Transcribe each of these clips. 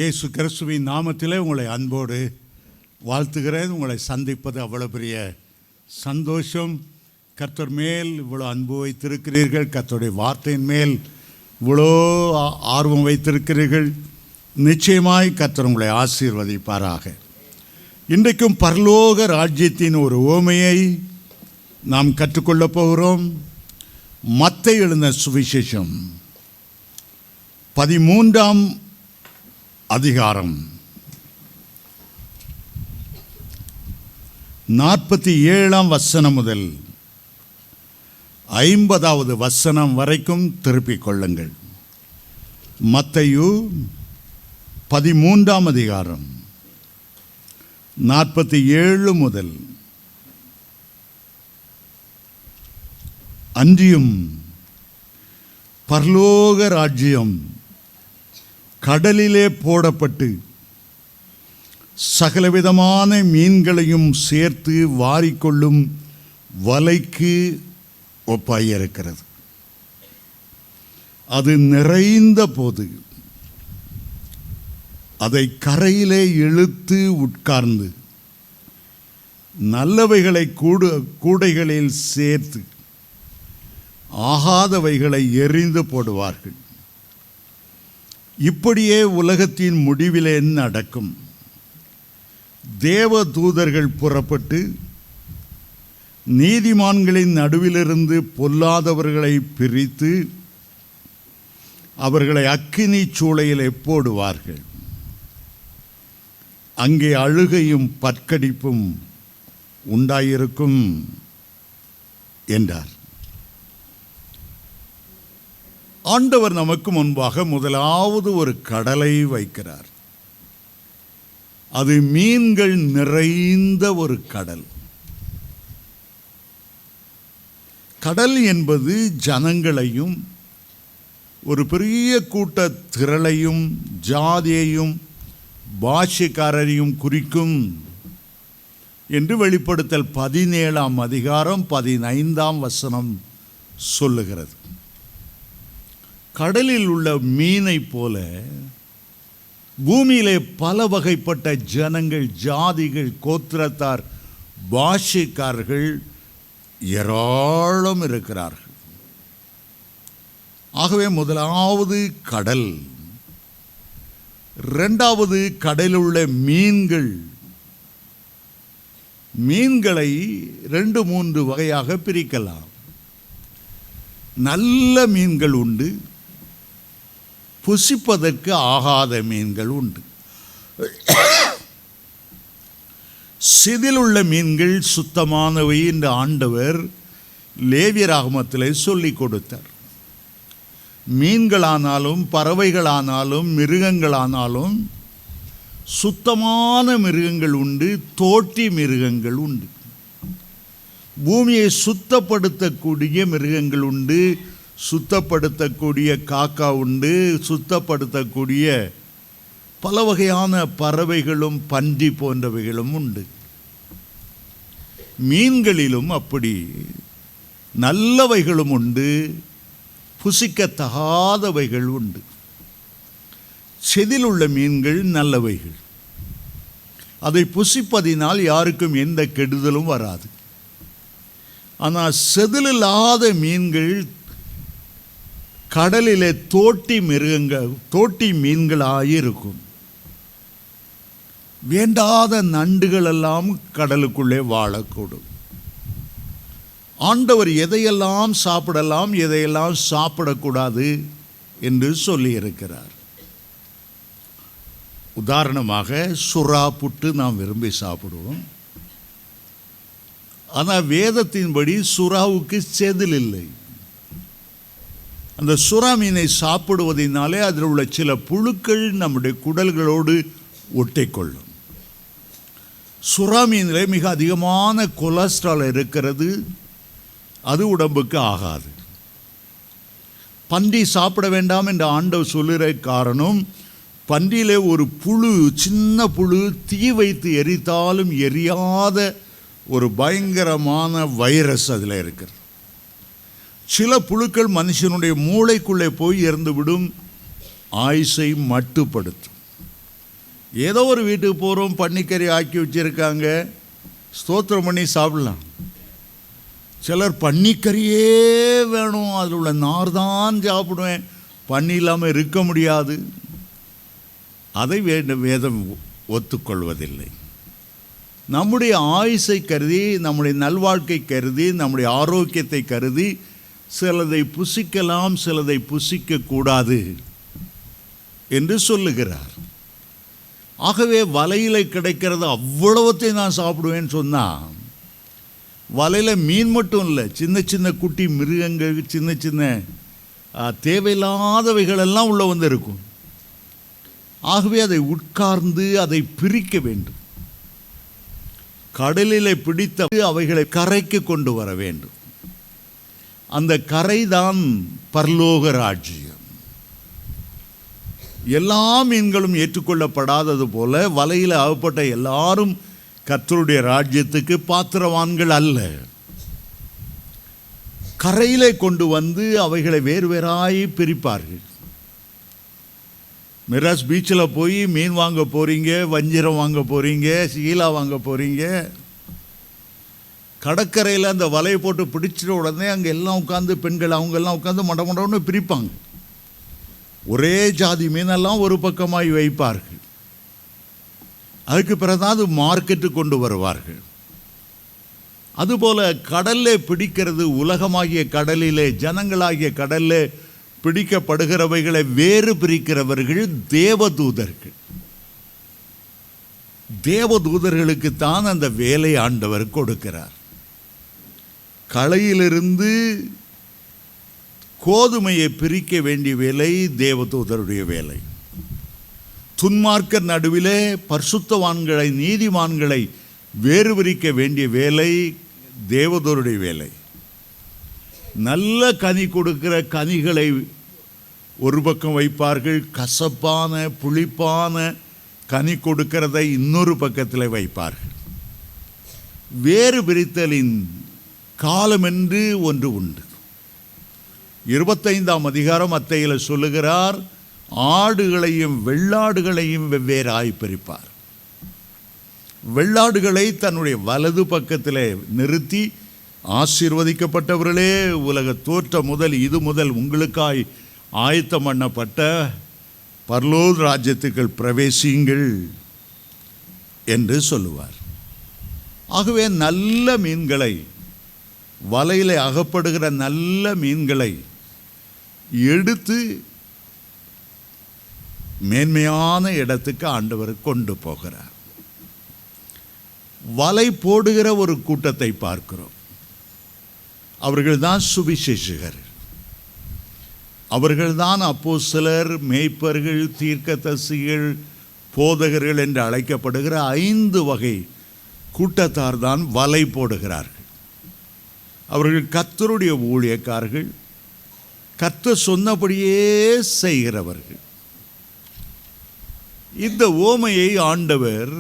இயேசு கிறிஸ்துவின் நாமத்திலே உங்களை அன்போடு வாழ்த்துகிறேன். உங்களை சந்திப்பது அவ்வளோ பெரிய சந்தோஷம். கர்த்தர் மேல் இவ்வளோ அன்பு வைத்திருக்கிறீர்கள், கர்த்தருடைய வார்த்தையின் மேல் இவ்வளோ ஆர்வம் வைத்திருக்கிறீர்கள். நிச்சயமாய் கர்த்தர் உங்களை ஆசீர்வதிப்பாராக. இன்றைக்கும் பரலோக ராஜ்யத்தின் ஒரு உவமையை நாம் கற்றுக்கொள்ளப் போகிறோம். மத்தேயு எழுதின சுவிசேஷம் 13ஆம் அதிகாரம் 47ஆம் வசனம் முதல் 50வது வசனம் வரைக்கும் திருப்பிக் கொள்ளுங்கள். மத்தேயு 13ஆம் அதிகாரம் 47 முதல். அன்றியும் பரலோக ராஜ்யம் கடலிலே போடப்பட்டு சகலவிதமான மீன்களையும் சேர்த்து வாரிக்கொள்ளும் வலைக்கு ஒப்பாயிருக்கிறது. அது நிறைந்த போது அதை கரையிலே இழுத்து உட்கார்ந்து நல்லவைகளை கூடைகளில் சேர்த்து ஆகாதவைகளை எறிந்து போடுவார்கள். இப்படியே உலகத்தின் முடிவிலே நடக்கும். தேவ தூதர்கள் புறப்பட்டு நீதிமான்களின் நடுவிலிருந்து பொல்லாதவர்களை பிரித்து அவர்களை அக்கினி சூளையிலே போடுவார்கள். அங்கே அழுகையும் பற்கடிப்பும் உண்டாயிருக்கும் என்றார். ஆண்டவர் நமக்கு முன்பாக முதலாவது ஒரு கடலை வைக்கிறார். அது மீன்கள் நிறைந்த ஒரு கடல். கடல் என்பது ஜனங்களையும் ஒரு பெரிய கூட்ட திரளையும் ஜாதியையும் பாஷைக்காரரையும் குறிக்கும் என்று வெளிப்படுத்தல் 17ஆம் அதிகாரம் 15ஆம் வசனம் சொல்லுகிறது. கடலில் உள்ள மீனை போல பூமியிலே பல வகைப்பட்ட ஜனங்கள், ஜாதிகள், கோத்திரத்தார், பாஷைக்காரர்கள் ஏராளம் இருக்கிறார்கள். ஆகவே முதலாவது கடல். இரண்டாவது கடலில் உள்ள மீன்கள். மீன்களை 2-3 வகையாக பிரிக்கலாம். நல்ல மீன்கள் உண்டு, புசிப்பதற்கு ஆகாத மீன்கள் உண்டு. சிதிலுள்ள மீன்கள் சுத்தமானவை என்று ஆண்டவர் லேவியராகமத்திலே சொல்லிக் கொடுத்தார். மீன்களானாலும் பறவைகளானாலும் மிருகங்களானாலும் சுத்தமான மிருகங்கள் உண்டு, தோட்டி மிருகங்கள் உண்டு. பூமியை சுத்தப்படுத்தக்கூடிய மிருகங்கள் உண்டு, சுத்தப்படுத்தக்கூடிய காக்கா உண்டு, சுத்தப்படுத்தக்கூடிய பல வகையான பறவைகளும் பன்றி போன்றவைகளும் உண்டு. மீன்களிலும் அப்படி நல்லவைகளும் உண்டு, புசிக்கத்தகாதவைகள் உண்டு. செதில் உள்ள மீன்கள் நல்லவைகள். அதை புசிப்பதினால் யாருக்கும் எந்த கெடுதலும் வராது. ஆனால் செதிலில்லாத மீன்கள் கடலிலே தோட்டி மீன்களாயிருக்கும். வேண்டாத நண்டுகள் எல்லாம் கடலுக்குள்ளே வாழக்கூடும். ஆண்டவர் எதையெல்லாம் சாப்பிடலாம், எதையெல்லாம் சாப்பிடக்கூடாது என்று சொல்லியிருக்கிறார். உதாரணமாக சுறா புட்டு நாம் விரும்பி சாப்பிடுவோம். ஆனால் வேதத்தின்படி சுறாவுக்கு செதில் இல்லை. அந்த சுறா மீனை சாப்பிடுவதனாலே அதில் உள்ள சில புழுக்கள் நம்முடைய குடல்களோடு ஒட்டிக்கொள்ளும். சுறா மீனில் மிக அதிகமான கொலஸ்ட்ரால் இருக்கிறது. அது உடம்புக்கு ஆகாது. பன்றி சாப்பிட வேண்டாம் என்று ஆண்டவர் சொல்லுகிற காரணம், பன்றியிலே ஒரு புழு, சின்ன புழு, தீ வைத்து எரித்தாலும் எரியாத ஒரு பயங்கரமான வைரஸ் அதில் இருக்கிறது. சில புழுக்கள் மனுஷனுடைய மூளைக்குள்ளே போய் இறந்துவிடும், ஆயுசை மட்டுப்படுத்தும். ஏதோ ஒரு வீட்டுக்கு போகிறோம், பன்னிக்கறி ஆக்கி வச்சுருக்காங்க, ஸ்தோத்திரம் பண்ணி சாப்பிடலாம். சிலர் பன்னிக்கறியே வேணும், அதில் உள்ள நார் தான் சாப்பிடுவேன், பன்னி இல்லாமல் இருக்க முடியாது. அதை வேதம் ஒத்துக்கொள்வதில்லை. நம்முடைய ஆயுசை கருதி, நம்முடைய நல்வாழ்க்கை கருதி, நம்முடைய ஆரோக்கியத்தை கருதி சிலதை புசிக்கலாம், சிலதை புசிக்கக்கூடாது என்று சொல்லுகிறார். ஆகவே வலையில் கிடைக்கிறது அவ்வளவத்தையும் நான் சாப்பிடுவேன்னு சொன்னால், வலையில் மீன் மட்டும் இல்லை, சின்ன சின்ன குட்டி மிருகங்கள், சின்ன சின்ன தேவையில்லாதவைகளெல்லாம் உள்ளே வந்து இருக்கும். ஆகவே அதை உட்கார்ந்து அதை பிரிக்க வேண்டும். கடலிலே பிடித்த அவைகளை கரைக்கு கொண்டு வர வேண்டும். அந்த கரைதான் பரலோக ராஜ்யம். எல்லா மீன்களும் ஏற்றுக்கொள்ளப்படாதது போல வலையில் அகப்பட்ட எல்லாரும் கர்த்தருடைய ராஜ்யத்துக்கு பாத்திரவான்கள் அல்ல. கரையிலே கொண்டு வந்து அவைகளை வேறு வேறாய் பிரிப்பார்கள். மிராஸ் பீச்சில் போய் மீன் வாங்க போகிறீங்க, வஞ்சிரம் வாங்க போகிறீங்க, சீலா வாங்க போகிறீங்க. கடற்கரையில் அந்த வலையை போட்டு பிடிச்சிட்ட உடனே அங்கே எல்லாம் உட்காந்து பெண்கள் அவங்கெல்லாம் உட்காந்து மண்டமண்டம்னு பிரிப்பாங்க. ஒரே ஜாதி மீனெல்லாம் ஒரு பக்கமாய் வைப்பார்கள். அதுக்கு பிறகுதான் அது மார்க்கெட்டு கொண்டு வருவார்கள். அதுபோல் கடலில் பிடிக்கிறது, உலகமாகிய கடலிலே, ஜனங்களாகிய கடலில் பிடிக்கப்படுகிறவைகளை வேறு பிரிக்கிறவர்கள் தேவதூதர்கள். தேவதூதர்களுக்குத்தான் அந்த வேலை ஆண்டவர் கொடுக்கிறார். களையிலிருந்து கோதுமையை பிரிக்க வேண்டிய வேலை தேவதூதருடைய வேலை. துன்மார்க்கர் நடுவிலே பரிசுத்தவான்களை, நீதிமான்களை வேறு பிரிக்க வேண்டிய வேலை தேவதூதருடைய வேலை. நல்ல கனி கொடுக்கிற கனிகளை ஒரு பக்கம் வைப்பார்கள், கசப்பான புளிப்பான கனி கொடுக்கிறதை இன்னொரு பக்கத்தில் வைப்பார்கள். வேறு பிரித்தலின் காலம் என்று ஒன்று உண்டு. 25ஆம் அதிகாரம் மத்தேயுவில் சொல்லுகிறார், ஆடுகளையும் வெள்ளாடுகளையும் வெவ்வேறாய் பிரிப்பார். வெள்ளாடுகளை தன்னுடைய வலது பக்கத்தில் நிறுத்தி, ஆசீர்வதிக்கப்பட்டவர்களே, உலக தோற்றம் முதல் இது முதல் உங்களுக்காய் ஆயத்தம் பண்ணப்பட்ட பரலோக ராஜ்யத்துக்குள் பிரவேசியுங்கள் என்று சொல்லுவார். ஆகவே நல்ல மீன்களை, வலையில் அகப்படுகிற நல்ல மீன்களை எடுத்து மேன்மையான இடத்துக்கு ஆண்டவர் கொண்டு போகிறார். வலை போடுகிற ஒரு கூட்டத்தை பார்க்கிறோம். அவர்கள்தான் சுவிசேஷகர், அவர்கள்தான் அப்போஸ்தலர், மேய்ப்பர்கள், தீர்க்கதரிசிகள், போதகர்கள் என்று அழைக்கப்படுகிற 5 வகை கூட்டத்தார் தான் வலை போடுகிறார்கள். அவர்கள் கர்த்தருடைய ஊழியக்காரர்கள், கர்த்தர் சொன்னபடியே செய்கிறவர்கள். இந்த ஓமையை ஆண்டவர்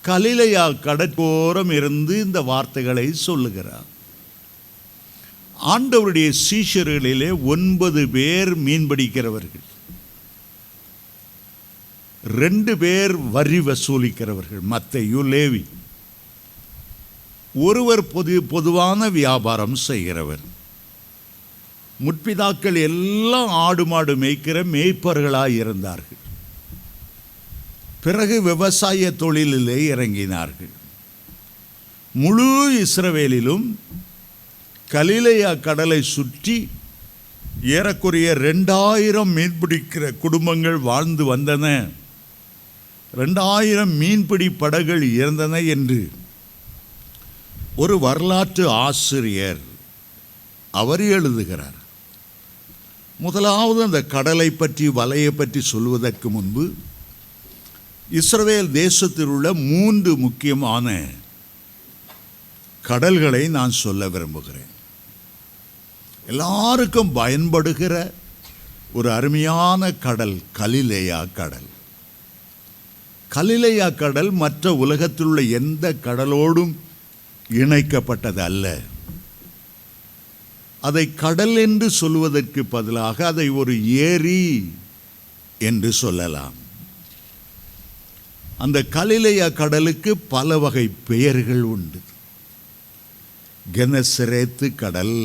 கலிலேயா கடற்கோரம் இருந்து இந்த வார்த்தைகளை சொல்லுகிறார். ஆண்டவருடைய சீஷர்களிலே 9 பேர் மீன்பிடிக்கிறவர்கள், 2 பேர் வரி வசூலிக்கிறவர்கள், மத்தேயு, லேவி. ஒருவர் பொதுவான வியாபாரம் செய்கிறவர். முற்பிதாக்கள் எல்லாம் ஆடு மாடு மேய்க்கிற மேய்ப்பர்களாய் இருந்தார்கள். பிறகு விவசாய தொழிலிலே இறங்கினார்கள். முழு இஸ்ரவேலிலும் கலிலேயா கடலை சுற்றி ஏறக்குறைய 2000 மீன்பிடிக்கிற குடும்பங்கள் வாழ்ந்து வந்தன, 2000 மீன்பிடி படகுகள் இருந்தன என்று ஒரு வரலாற்று ஆசிரியர் அவர் எழுதுகிறார். முதலாவது அந்த கடலை பற்றி, வலையை பற்றி சொல்வதற்கு முன்பு இஸ்ரவேல் தேசத்தில் உள்ள 3 முக்கியமான கடல்களை நான் சொல்ல விரும்புகிறேன். எல்லாருக்கும் பயன்படுகிற ஒரு அருமையான கடல் கலிலேயா கடல். கலிலேயா கடல் மற்ற உலகத்தில் உள்ள எந்த கடலோடும் இணைக்கப்பட்டது அல்ல. அதை கடல் என்று சொல்வதற்கு பதிலாக அதை ஒரு ஏரி என்று சொல்லலாம். அந்த கலிலேயா கடலுக்கு பல வகை பெயர்கள் உண்டு. கெனசரேத்து கடல்,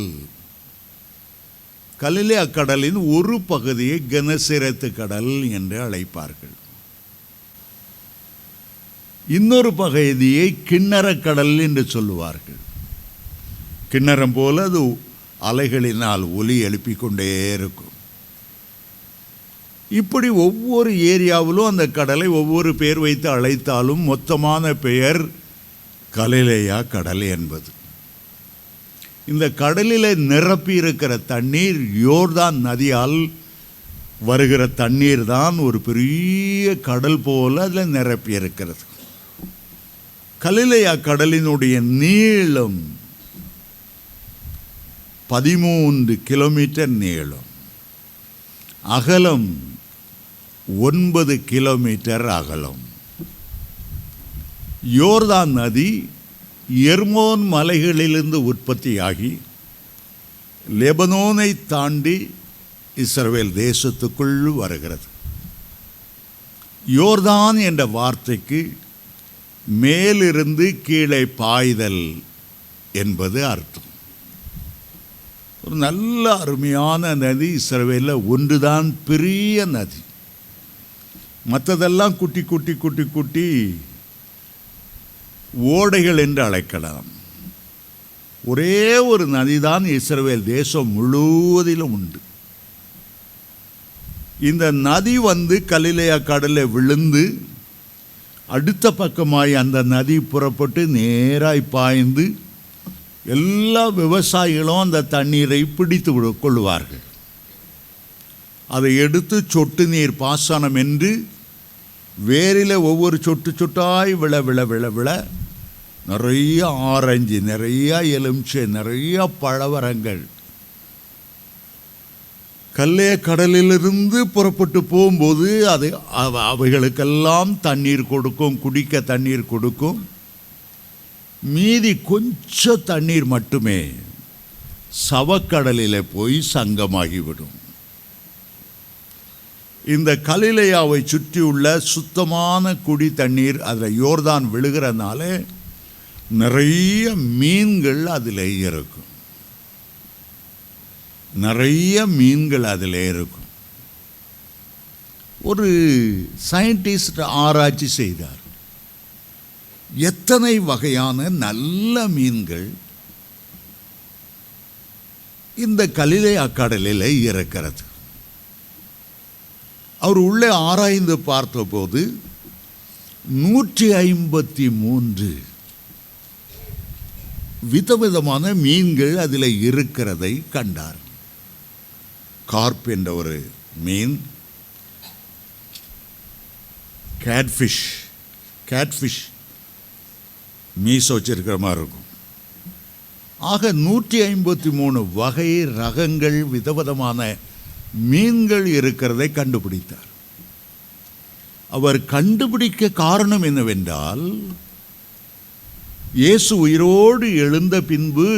கலிலேயா கடலின் ஒரு பகுதியை கெனசரேத்து கடல் என்று அழைப்பார்கள். இன்னொரு பகுதியை கிண்ணற கடல் என்று சொல்லுவார்கள். கிண்ணறம் போல அது அலைகளினால் ஒலி எழுப்பிக் கொண்டே இருக்கும். இப்படி ஒவ்வொரு ஏரியாவிலும் அந்த கடலை ஒவ்வொரு பெயர் வைத்து அழைத்தாலும் மொத்தமான பெயர் கலிலேயா கடல் என்பது. இந்த கடலில் நிரப்பி இருக்கிற தண்ணீர் யோர்தான் நதியால் வருகிற தண்ணீர் தான் ஒரு பெரிய கடல் போல அதில் நிரப்பி இருக்கிறது. கலிலேயா கடலினுடைய நீளம் 13 கிலோமீட்டர் நீளம், அகலம் 9 கிலோமீட்டர் அகலம். யோர்தான் நதி எர்மோன் மலைகளிலிருந்து உற்பத்தியாகி லெபனோனை தாண்டி இஸ்ரவேல் தேசத்துக்குள் வருகிறது. யோர்தான் என்ற வார்த்தைக்கு மேலிருந்து கீழே பாய்தல் என்பது அர்த்தம். ஒரு நல்ல அருமையான நதி. இஸ்ரவேலில் ஒன்றுதான் பெரிய நதி, மற்றதெல்லாம் குட்டி குட்டி குட்டி குட்டி ஓடைகள் என்று அழைக்கலாம். ஒரே ஒரு நதிதான் இஸ்ரவேல் தேசம் முழுவதிலும் உண்டு. இந்த நதி கலிலேயா கடலில் விழுந்து அடுத்த பக்கமாய் அந்த நதி புறப்பட்டு நேராய் பாய்ந்து எல்லா விவசாயிகளும் அந்த தண்ணீரை பிடித்து கொள்வார்கள். அதை எடுத்து சொட்டு நீர் பாசனம் என்று வேரில் ஒவ்வொரு சொட்டு சொட்டாய் விழ விழ விழ விழ நிறைய ஆரஞ்சு, நிறைய எலுமிச்சை, நிறைய பழவரங்கள் கல்லே கடலிலிருந்து புறப்பட்டு போகும்போது அது அவைகளுக்கெல்லாம் தண்ணீர் கொடுக்கும், குடிக்க தண்ணீர் கொடுக்கும். மீதி கொஞ்சம் தண்ணீர் மட்டுமே சவக்கடலில் போய் சங்கமாகிவிடும். இந்த கலிலேயாவை சுற்றியுள்ள சுத்தமான குடி தண்ணீர் அதில் யோர்தான் விழுகிறனால நிறைய மீன்கள் அதில் இருக்கும். நிறைய மீன்கள் அதில் இருக்கும். ஒரு சயின்டிஸ்ட் ஆராய்ச்சி செய்தார். எத்தனை வகையான நல்ல மீன்கள் இந்த கலிலேயா கடலில் இருக்கிறது. அவர் உள்ளே ஆராய்ந்து பார்த்தபோது 153 விதவிதமான மீன்கள் அதில் இருக்கிறதை கண்டார். கார்ப் என்ற ஒரு மீன், கேட்ஃபிஷ் மீச வச்சிருக்கிற மாதிரி இருக்கும். ஆக 153 வகை ரகங்கள் விதவிதமான மீன்கள் இருக்கிறதை கண்டுபிடித்தார். அவர் கண்டுபிடிக்க காரணம் என்னவென்றால், இயேசு உயிரோடு எழுந்த பின்பு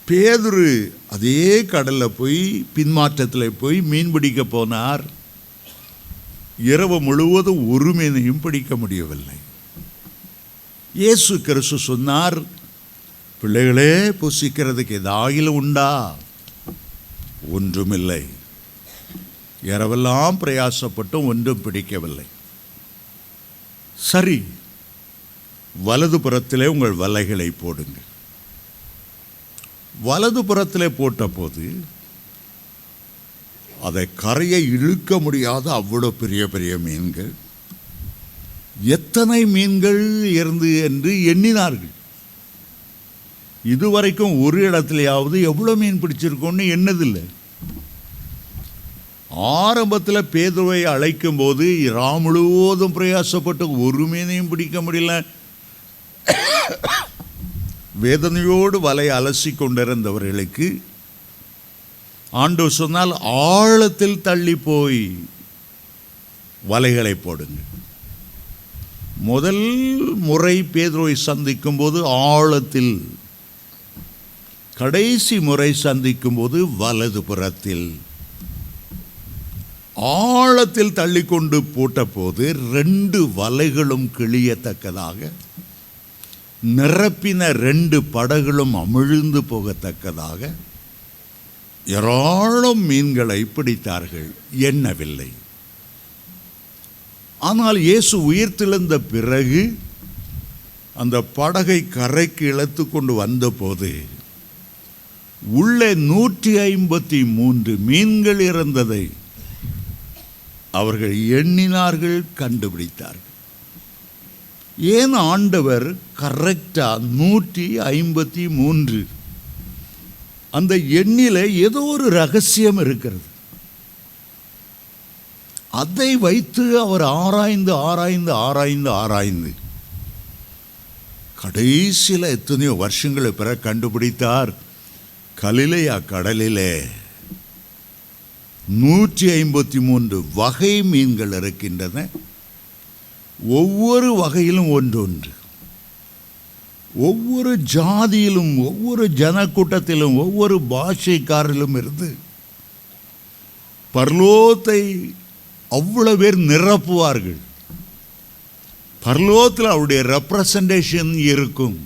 பேதுரு அதே கடலில் போய் பின்மாற்றத்தில் போய் மீன் பிடிக்க போனார். இரவு முழுவதும் ஒரு மீனையும் பிடிக்க முடியவில்லை. இயேசு கிறிஸ்து சொன்னார், பிள்ளைகளே, புசிக்கிறதுக்கு ஏதாகிலும் உண்டா? ஒன்றுமில்லை. இரவெல்லாம் பிரயாசப்பட்டும் ஒன்றும் பிடிக்கவில்லை. சரி, வலது புறத்திலே உங்கள் வலைகளை போடுங்கள். வலது புறத்திலே போட்ட போது அதை கரையை இழுக்க முடியாத அவ்வளோ பெரிய பெரிய மீன்கள். எத்தனை மீன்கள் இருந்து என்று எண்ணினார்கள். இதுவரைக்கும் ஒரு இடத்துலையாவது எவ்வளோ மீன் பிடிச்சிருக்கோன்னு எண்ணதில்லை. ஆரம்பத்தில் பேதுருவை அழைக்கும் போது முழுவதும் பிரயாசப்பட்டு ஒரு மீனையும் பிடிக்க முடியல. வேதனையோடு வலை அலசி கொண்டிருந்தவர்களுக்கு ஆண்டவர் சொன்னால், ஆழத்தில் தள்ளி போய் வலைகளை போடுங்க. முதல் முறை பேதுருவை சந்திக்கும் போது ஆழத்தில், கடைசி முறை சந்திக்கும் போது வலது புறத்தில். ஆழத்தில் தள்ளிக்கொண்டு போட்டபோது 2 வலைகளும் கிழியத்தக்கதாக, நிரப்பின 2 படகுகளும் அமிழ்ந்து போகத்தக்கதாக ஏராளம் மீன்களை பிடித்தார்கள், எண்ணவில்லை. ஆனால் இயேசு உயிர்த்தெழுந்த பிறகு அந்த படகை கரைக்கு இழுத்து கொண்டு வந்தபோது உள்ளே 153 மீன்கள் இருந்ததை அவர்கள் எண்ணினார்கள், கண்டுபிடித்தார்கள். ஏன் ஆண்டவர் கரெக்டா 153? அந்த எண்ணில ஏதோ ஒரு ரகசியம் இருக்கிறது. அதை வைத்து அவர் ஆராய்ந்து ஆராய்ந்து ஆராய்ந்து ஆராய்ந்து கடைசியில் எத்தனையோ வருஷங்களை பிறகு கண்டுபிடித்தார், கலிலேயா கடலிலே 153 வகை மீன்கள் இருக்கின்றன. ஒவ்வொரு வகையிலும் ஒன்றொன்று, ஒவ்வொரு ஜாதியிலும், ஒவ்வொரு ஜனக்கூட்டத்திலும், ஒவ்வொரு பாஷைக்காரிலும் இருந்து பரலோகத்தை அவ்வளவு பேர் நிரப்புவார்கள். பரலோகத்தில் அவருடைய ரெப்ரசன்டேஷன் இருக்கும்.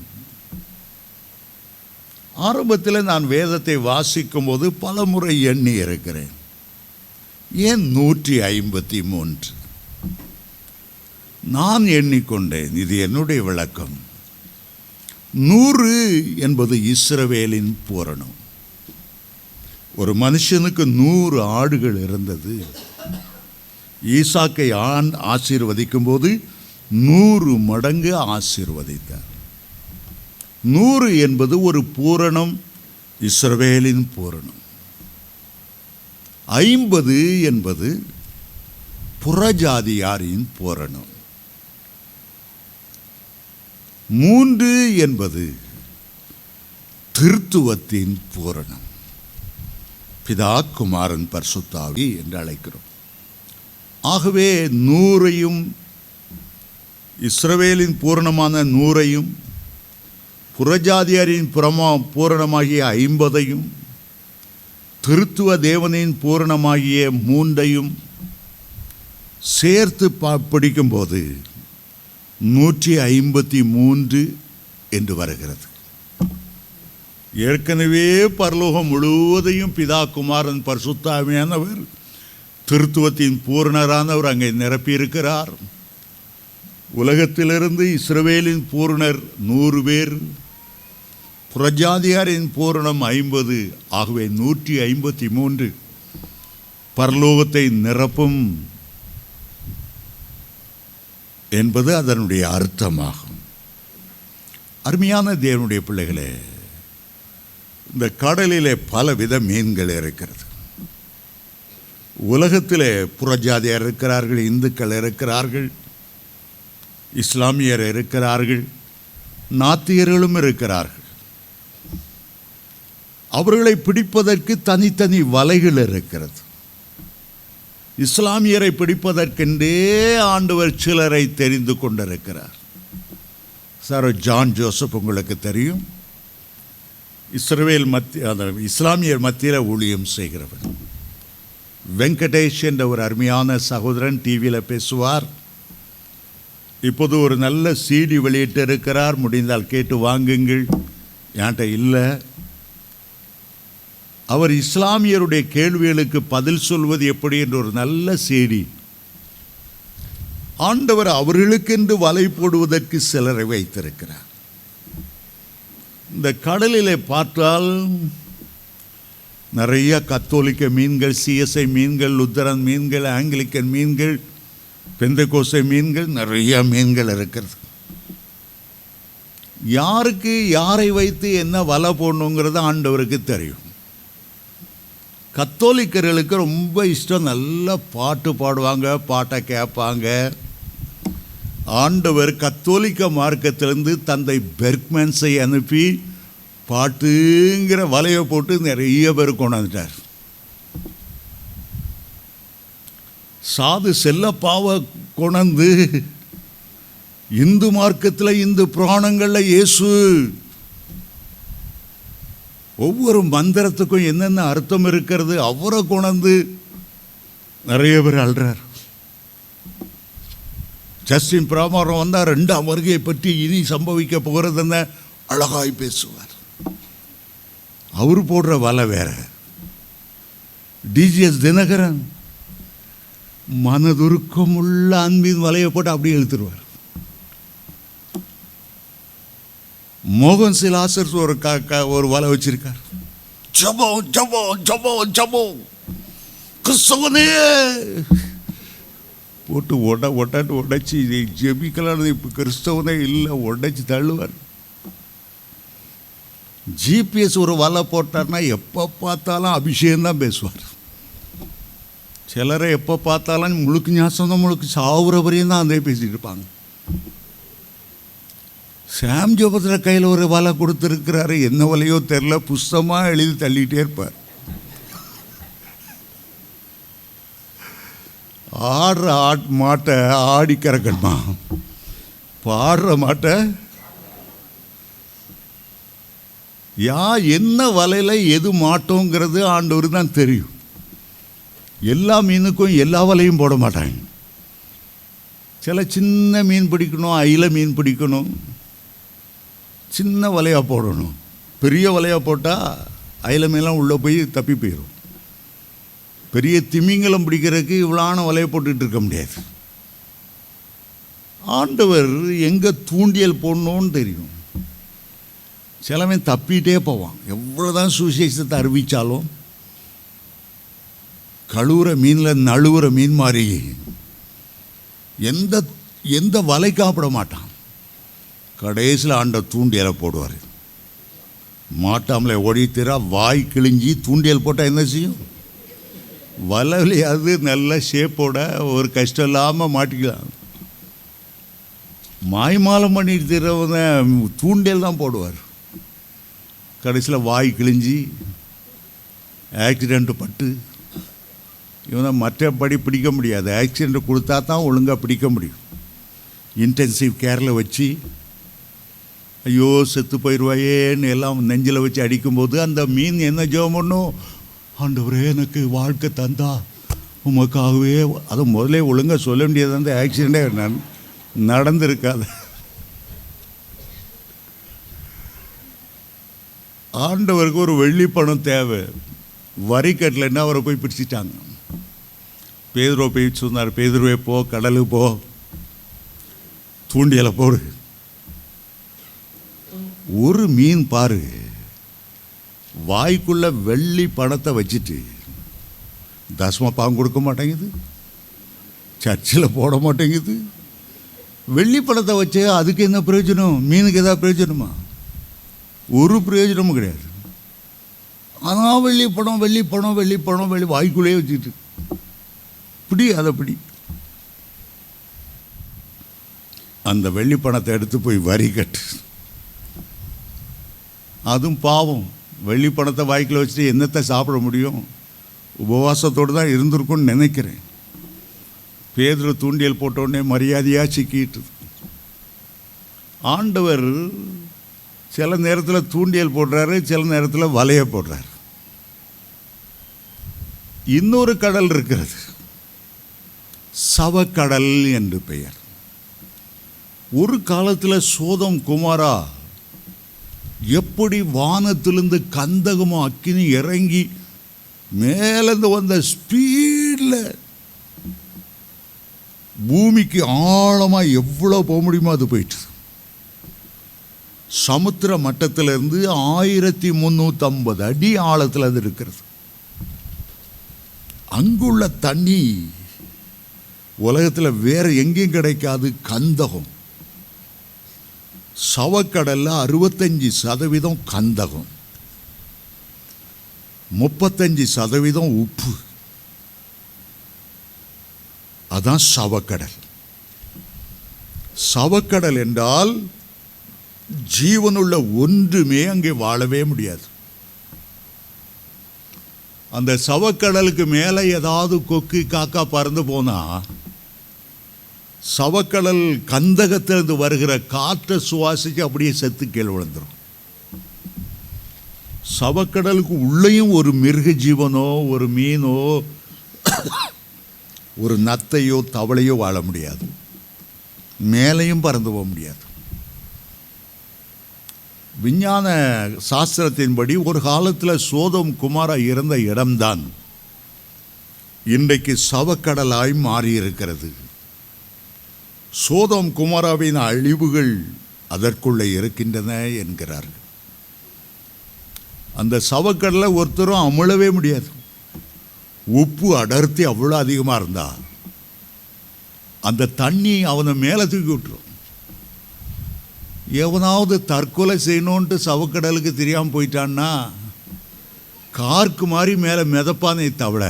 ஆரம்பத்தில் நான் வேதத்தை வாசிக்கும் போது பல முறை எண்ணி இருக்கிறேன், ஏன் 153? நான் எண்ணிக்கொண்டேன், இது என்னுடைய விளக்கம். 100 என்பது இஸ்ரவேலின் பூரணம். ஒரு மனுஷனுக்கு 100 ஆடுகள் இருந்தது. ஈசாக்கை ஆசீர்வதிக்கும் போது 100 மடங்கு ஆசீர்வதித்தார். 100 என்பது ஒரு பூரணம், இஸ்ரவேலின் பூரணம். 50 என்பது புறஜாதியாரின் பூரணம். 3 என்பது திருத்துவத்தின் பூரணம். பிதா, குமாரன், பரிசுத்த ஆவி என்று அழைக்கிறோம். ஆகவே 100ஐயும், இஸ்ரவேலின் பூரணமான 100ஐயும், புறஜாதியாரின் பூரணமாகிய 50ஐயும், திருத்துவ தேவனின் பூரணமாகிய 3ஐயும் சேர்த்து பிடிக்கும்போது 153 என்று வருகிறது. ஏற்கனவே பரலோகம் முழுவதையும் பிதா, குமாரன், பரிசுத்த ஆவியானவர், திருத்துவத்தின் பூரணரானவர் அங்கே நிரப்பியிருக்கிறார். உலகத்திலிருந்து இஸ்ரவேலின் பூரணர் 100 பேர், புறஜாதியாரின் பூரணம் 50. ஆகவே 153 பரலோகத்தை நிரப்பும் என்பது அதனுடைய அர்த்தமாகும். அருமையான தேவனுடைய பிள்ளைகளே, இந்த கடலிலே பலவித மீன்கள் இருக்கிறது. உலகத்திலே புறஜாதியார் இருக்கிறார்கள், இந்துக்கள் இருக்கிறார்கள், இஸ்லாமியர் இருக்கிறார்கள், நாத்தியர்களும் இருக்கிறார்கள். அவர்களை பிடிப்பதற்கு தனித்தனி வலைகள் இருக்கிறது. இஸ்லாமியரை பிடிப்பதற்கென்றே ஆண்டவர் சிலரை தெரிந்து கொண்டிருக்கிறார். சார் ஜான் ஜோசப் உங்களுக்கு தெரியும், இஸ்லாமியர் மத்தியில் ஊழியம் செய்கிறவர். வெங்கடேஷ் என்ற ஒரு அருமையான சகோதரன் டிவியில் பேசுவார். இப்போது ஒரு நல்ல CD வெளியிட்டு இருக்கிறார், முடிந்தால் கேட்டு வாங்குங்கள். என்கிட்ட இல்லை. அவர் இஸ்லாமியருடைய கேள்விகளுக்கு பதில் சொல்வது எப்படி என்ற ஒரு நல்ல CD. ஆண்டவர் அவர்களுக்கென்று வலை போடுவதற்கு சிலரை வைத்திருக்கிறார். இந்த கடலிலே பார்த்தால் நிறைய கத்தோலிக்க மீன்கள், CSI மீன்கள், லுத்தரன் மீன்கள், ஆங்கிலிக்கன் மீன்கள், பெந்தகோஸ்தே மீன்கள், நிறைய மீன்கள் இருக்கிறது. யாருக்கு யாரை வைத்து என்ன வலை போடணுங்கிறது ஆண்டவருக்கு தெரியும். கத்தோலிக்கர்களுக்கு ரொம்ப இஷ்டம், நல்லா பாட்டு பாடுவாங்க, பாட்டை கேட்பாங்க. ஆண்டவர் கத்தோலிக்க மார்க்கத்திலிருந்து தந்தை பெர்க்மன்ஸை அனுப்பி பாட்டுங்கிற வலையை போட்டு நிறைய பேர் கொண்டாந்துட்டார். சாது செல்லப்பாவை கொண்டு இந்து மார்க்கத்தில், இந்து புராணங்களில் இயேசு ஒவ்வொரு மந்திரத்துக்கும் என்னென்ன அர்த்தம் இருக்கிறது அவரை கொண்டு நிறைய பேர் அழுறார். ஜஸ்டின் பிராமாரம் வந்தால் 2ஆம் வருகையை பற்றி இனி சம்பவிக்க போகிறதுன்னு அழகாய் பேசுவார். அவர் போடுற வலை வேற. டிஜிஎஸ் தினகரன் மனதுருக்கம் உள்ள அன்பின் வலையை போட்டு அப்படியே இழுத்துருவார். மோகன் சிலாசர் ஒரு வலை வச்சிருக்கார். ஜபம் ஜபம் ஜபம் ஜபம் கிறிஸ்தவனே போட்டு உடைச்சி ஜெபிக்கலான்னு இப்போ கிறிஸ்தவனே இல்லை, உடைச்சி தள்ளுவார். ஜிபிஎஸ் ஒரு வலை போட்டார்னா எப்போ பார்த்தாலும் அபிஷேகம் தான் பேசுவார். சிலரை எப்போ பார்த்தாலும் முழுக்கு ஞாசம் முழுக்கு சாவுற வரையும் தான் அதே பேசிகிட்டு இருப்பாங்க. சாம் ஜோபத்தில் கையில் ஒரு வலை கொடுத்துருக்கிறாரு. என்ன வலையோ தெரில, புஸ்தமாக எழுதி தள்ளிகிட்டே இருப்பார். ஆடுற மாட்டை ஆடி கறக்கணுமா, பாடுற மாட்டை என்ன வலையில் எது மாட்டோங்கிறது ஆண்டவர் தான் தெரியும். எல்லா மீனுக்கும் எல்லா வலையும் போட மாட்டாங்க. சில சின்ன மீன் பிடிக்கணும், அயில மீன் பிடிக்கணும், சின்ன வலையாக போடணும். பெரிய வலையாக போட்டால் அயில மீன்லாம் உள்ளே போய் தப்பி போயிடும். பெரிய திமிங்கலம் பிடிக்கிறதுக்கு இவ்வளோன வலையை போட்டுக்கிட்டு இருக்க முடியாது. ஆண்டவர் எங்கே தூண்டியல் போடணுன்னு தெரியும். சிலவன் தப்பிகிட்டே போவான். எவ்வளோதான் சுவிசேஷத்தை அறிவித்தாலும் கழுவுற மீனில் நழுவுற மீன் மாதிரி எந்த வலைக்காப்பிட மாட்டான். கடைசியில் ஆண்ட தூண்டியலை போடுவார். மாட்டாமலே ஓடித்திரா வாய் கிழிஞ்சி தூண்டியல் போட்டால் என்ன செய்யும்? வலையிலையாவது நல்ல ஷேப்போட ஒரு கஷ்டம் இல்லாமல் மாட்டிக்கலாம். மாய்மாலம் பண்ணிட்டு தரவங்க தூண்டியல் தான் போடுவார். கடைசியில் வாய் கிழிஞ்சி ஆக்சிடெண்ட்டு பட்டு இவனை மற்றபடி பிடிக்க முடியாது. ஆக்சிடெண்ட்டு கொடுத்தா தான் ஒழுங்காக பிடிக்க முடியும். இன்டென்சிவ் கேரில் வச்சு ஐயோ செத்து போயிடுவாயேன்னு எல்லாம் நெஞ்சில் வச்சு அடிக்கும்போது அந்த மீன் என்ன ஜெபம் பண்ணும்? ஆண்டவரே எனக்கு வாழ்க்கை தந்தா உமக்காகவே. அதை முதலே ஒழுங்காக சொல்ல வேண்டியது. அந்த ஆக்சிடெண்ட்டே நடந்திருக்காது. ஆண்டவருக்கு ஒரு வெள்ளி பணம் தேவை. வரி கட்டலைன்னா அவரை போய் பிடிச்சிட்டாங்க. பேதுருவை போய் சொன்னார், பேதுருவே போ, கடலுக்கு போ, தூண்டியலை போடு. ஒரு மீன் பாரு வாய்க்குள்ள வெள்ளி பணத்தை வச்சுட்டு தசம பாகம் கொடுக்க மாட்டேங்குது, சர்ச்சில் போட மாட்டேங்குது. வெள்ளி பணத்தை வச்சு அதுக்கு என்ன பிரயோஜனம்? மீனுக்கு ஏதாவது பிரயோஜனமா? ஒரு பிரயோஜனமும் கிடையாது. ஆனால் வெள்ளி பணம் வெள்ளி பணம் வெள்ளி பணம் வெள்ளி வாய்க்குள்ளேயே வச்சுட்டு பிடி அதை பிடி. அந்த வெள்ளி பணத்தை எடுத்து போய் வரி கட்டு. அதுவும் பாவம். வெள்ளி பணத்தை வாய்க்குள்ள வச்சுட்டு என்னத்தை சாப்பிட முடியும்? உபவாசத்தோடு தான் இருந்திருக்கும்னு நினைக்கிறேன். பேதுரு தூண்டியல் போட்டோடனே மரியாதையாக சிக்கிட்டு. ஆண்டவர் சில நேரத்தில் தூண்டியல் போடுறாரு, சில நேரத்தில் வலையை போடுறாரு. இன்னொரு கடல் இருக்கிறது, சவக்கடல் என்று பெயர். ஒரு காலத்தில் சோதம் குமாரா எப்படி வானத்திலிருந்து கந்தகமும் அக்கினி இறங்கி மேலேருந்து வந்த ஸ்பீடில் பூமிக்கு ஆழமாக எவ்வளோ போக முடியுமோ அது போயிட்டு. சமுத்திர மட்டத்திலிருந்து 1350 அடி ஆழத்தில் அது இருக்கிறது. அங்குள்ள தண்ணி உலகத்தில் வேற எங்கேயும் கிடைக்காது. கந்தகம். சவக்கடல்ல 65% கந்தகம், 35% உப்பு. அதான் சவக்கடல். சவக்கடல் என்றால் ஜீவனுள்ள ஒன்றுமே அங்கே வாழவே முடியாது. அந்த சவக்கடலுக்கு மேலே ஏதாவது கொக்கு காக்கா பறந்து போனால் சவக்கடல் கந்தகத்திலிருந்து வருகிற காற்றை சுவாசிச்சு அப்படியே செத்து கீழே விழுந்துடும். சவக்கடலுக்கு உள்ளேயும் ஒரு மிருக ஜீவனோ ஒரு மீனோ ஒரு நத்தையோ தவளையோ வாழ முடியாது, மேலையும் பறந்து போக முடியாது. விஞ்ஞான சாஸ்திரத்தின்படி ஒரு காலத்தில் சோதோம் குமாரா இருந்த இடம்தான் இன்றைக்கு சவக்கடலாய் மாறியிருக்கிறது. சோதோம் குமாராவின் அழிவுகள் அதற்குள்ளே இருக்கின்றன என்கிறார்கள். அந்த சவக்கடலை ஒருத்தரும் அமிழவே முடியாது. உப்பு அடர்த்தி அவ்வளோ அதிகமாக இருந்தா அந்த தண்ணி அவனை மேலே தூக்கி விட்டுரும். எவனாவது தற்கொலை செய்யணுன்ட்டு சவக்கடலுக்கு தெரியாமல் போயிட்டான்னா கார்க்கு மாதிரி மேலே மிதப்பானே தவிர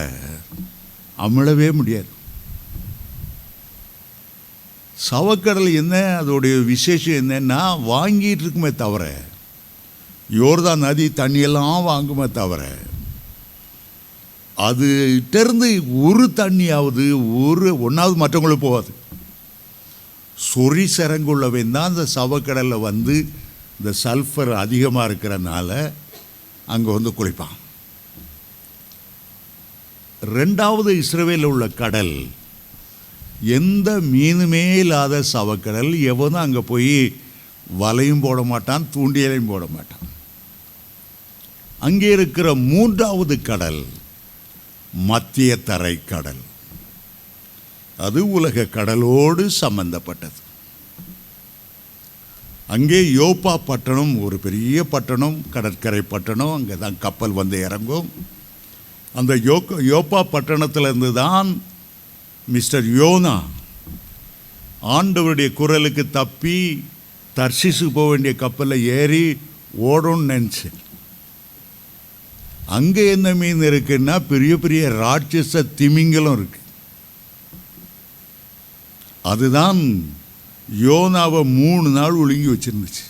அமிழவே முடியாது. சவக்கடல் என்ன, அதோடைய விசேஷம் என்னன்னா வாங்கிட்டு இருக்குமே தவிர, யோர்தான் நதி தண்ணியெல்லாம் வாங்குமே தவிர, அதுகிட்டேருந்து ஒரு தண்ணியாவது ஒன்றாவது மற்றவங்களுக்கு போகாது. சொறி சரங்குள்ளவன் தான் அந்த சவக்கடலில் வந்து இந்த சல்ஃபர் அதிகமாக இருக்கிறனால அங்கே வந்து குளிப்பான். ரெண்டாவது இஸ்ரவேலில் உள்ள கடல் எந்த மீனுமே இல்லாத சவக்கடல். எவனும் அங்கே போய் வலையும் போட மாட்டான், தூண்டியலையும் போட மாட்டான். அங்கே இருக்கிற மூன்றாவது கடல் மத்திய தரை கடல். அது உலக கடலோடு சம்பந்தப்பட்டது. அங்கே யோப்பா பட்டணம் ஒரு பெரிய பட்டணம், கடற்கரை பட்டணம். அங்கே தான் கப்பல் வந்து இறங்கும். அந்த யோப்பா பட்டணத்திலிருந்து தான் மிஸ்டர் யோனா ஆண்டவருடைய குரலுக்கு தப்பி தர்ஷீஸுக்கு போக வேண்டிய கப்பலில் ஏறி ஓடணும்னு நினச்சி. அங்கே என்ன மீன் இருக்குன்னா பெரிய பெரிய ராட்சச திமிங்கலம் இருக்கு. அதுதான் யோனாவை 3 நாள் ஒழுங்கி வச்சிருந்துச்சு.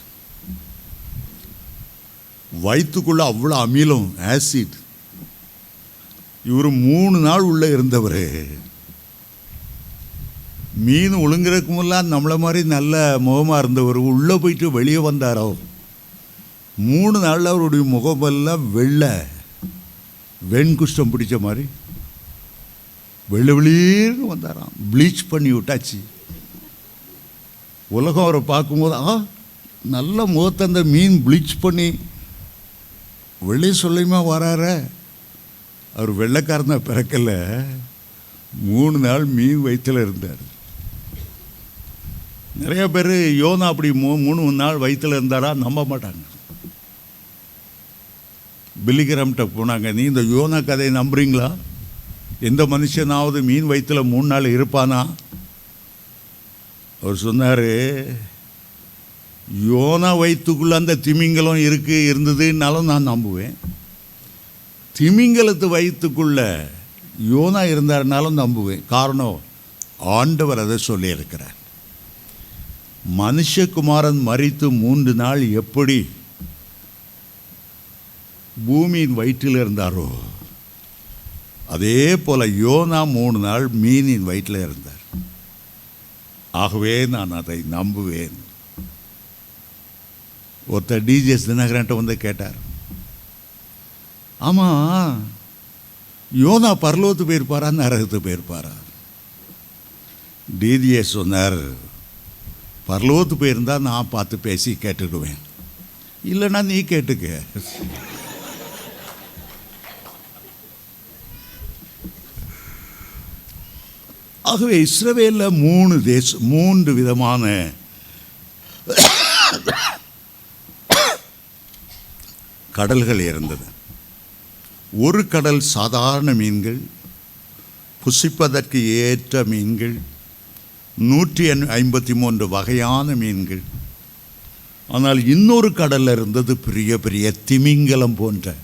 வயிற்றுக்குள்ள அவ்வளோ அமிலம், ஆசிட். இவர் 3 நாள் உள்ள இருந்தவர். மீன் ஒழுங்குறதுக்கு முன்னாடி நம்மளை மாதிரி நல்ல முகமாக இருந்தவர் உள்ளே போயிட்டு வெளியே வந்தாரோ. 3 நாளில் அவருடைய முகமெல்லாம் வெண்குஷ்டம் பிடிச்ச மாதிரி வெளிர்னு வந்தாராம். ப்ளீச் பண்ணி விட்டாச்சு. உலகம் அவரை பார்க்கும்போது நல்ல முகத்தை அந்த மீன் ப்ளீச் பண்ணி வெள்ளை சொல்லையுமா வரார. அவர் வெள்ளைக்காரன பிறக்கலை, 3 நாள் மீன் வயிற்றில் இருந்தார். நிறைய பேர் யோனா அப்படி 3 நாள் வயிற்றில் இருந்தாரா நம்ப மாட்டாங்க. பில்லிகிராம்கிட்ட போனாங்க, நீ இந்த யோனா கதையை நம்புறீங்களா? எந்த மனுஷனாவது மீன் வயிற்றில் 3 நாள் இருப்பானா? அவர் சொன்னார், யோனா வயிற்றுக்குள்ளே அந்த திமிங்கலம் இருந்ததுனாலும் நான் நம்புவேன். திமிங்கலத்து வயிற்றுக்குள்ள யோனா இருந்தாருனாலும் நம்புவேன். காரணம், ஆண்டவர் அதை சொல்லியிருக்கிறார். மனுஷகுமாரன் மரித்து 3 நாள் எப்படி பூமியின் வயிற்றில் இருந்தாரோ அதே போல யோனா 3 நாள் மீனின் வயிற்றில் இருந்தார். ஆகவே நான் அதை நம்புவேன். ஒருத்தர் டிஜிஎஸ் தினகரன்ட்ட வந்து கேட்டார், ஆமாம் யோனா பரலோகத்துக்கு போயிருப்பாரா நரகத்துக்கு போயிருப்பாரா? டிஜிஎஸ் சொன்னார், பரலோகத்துக்கு போயிருந்தா நான் பார்த்து பேசி கேட்டுடுவேன், இல்லைன்னா நீ கேட்டுக்க. ஆகவே இஸ்ரவேலில் 3 விதமான கடல்கள் இருந்தது. ஒரு கடல் சாதாரண மீன்கள், புசிப்பதற்கு ஏற்ற மீன்கள், 153 வகையான மீன்கள். ஆனால் இன்னொரு கடலில் இருந்தது பெரிய பெரிய திமிங்கலம் போன்ற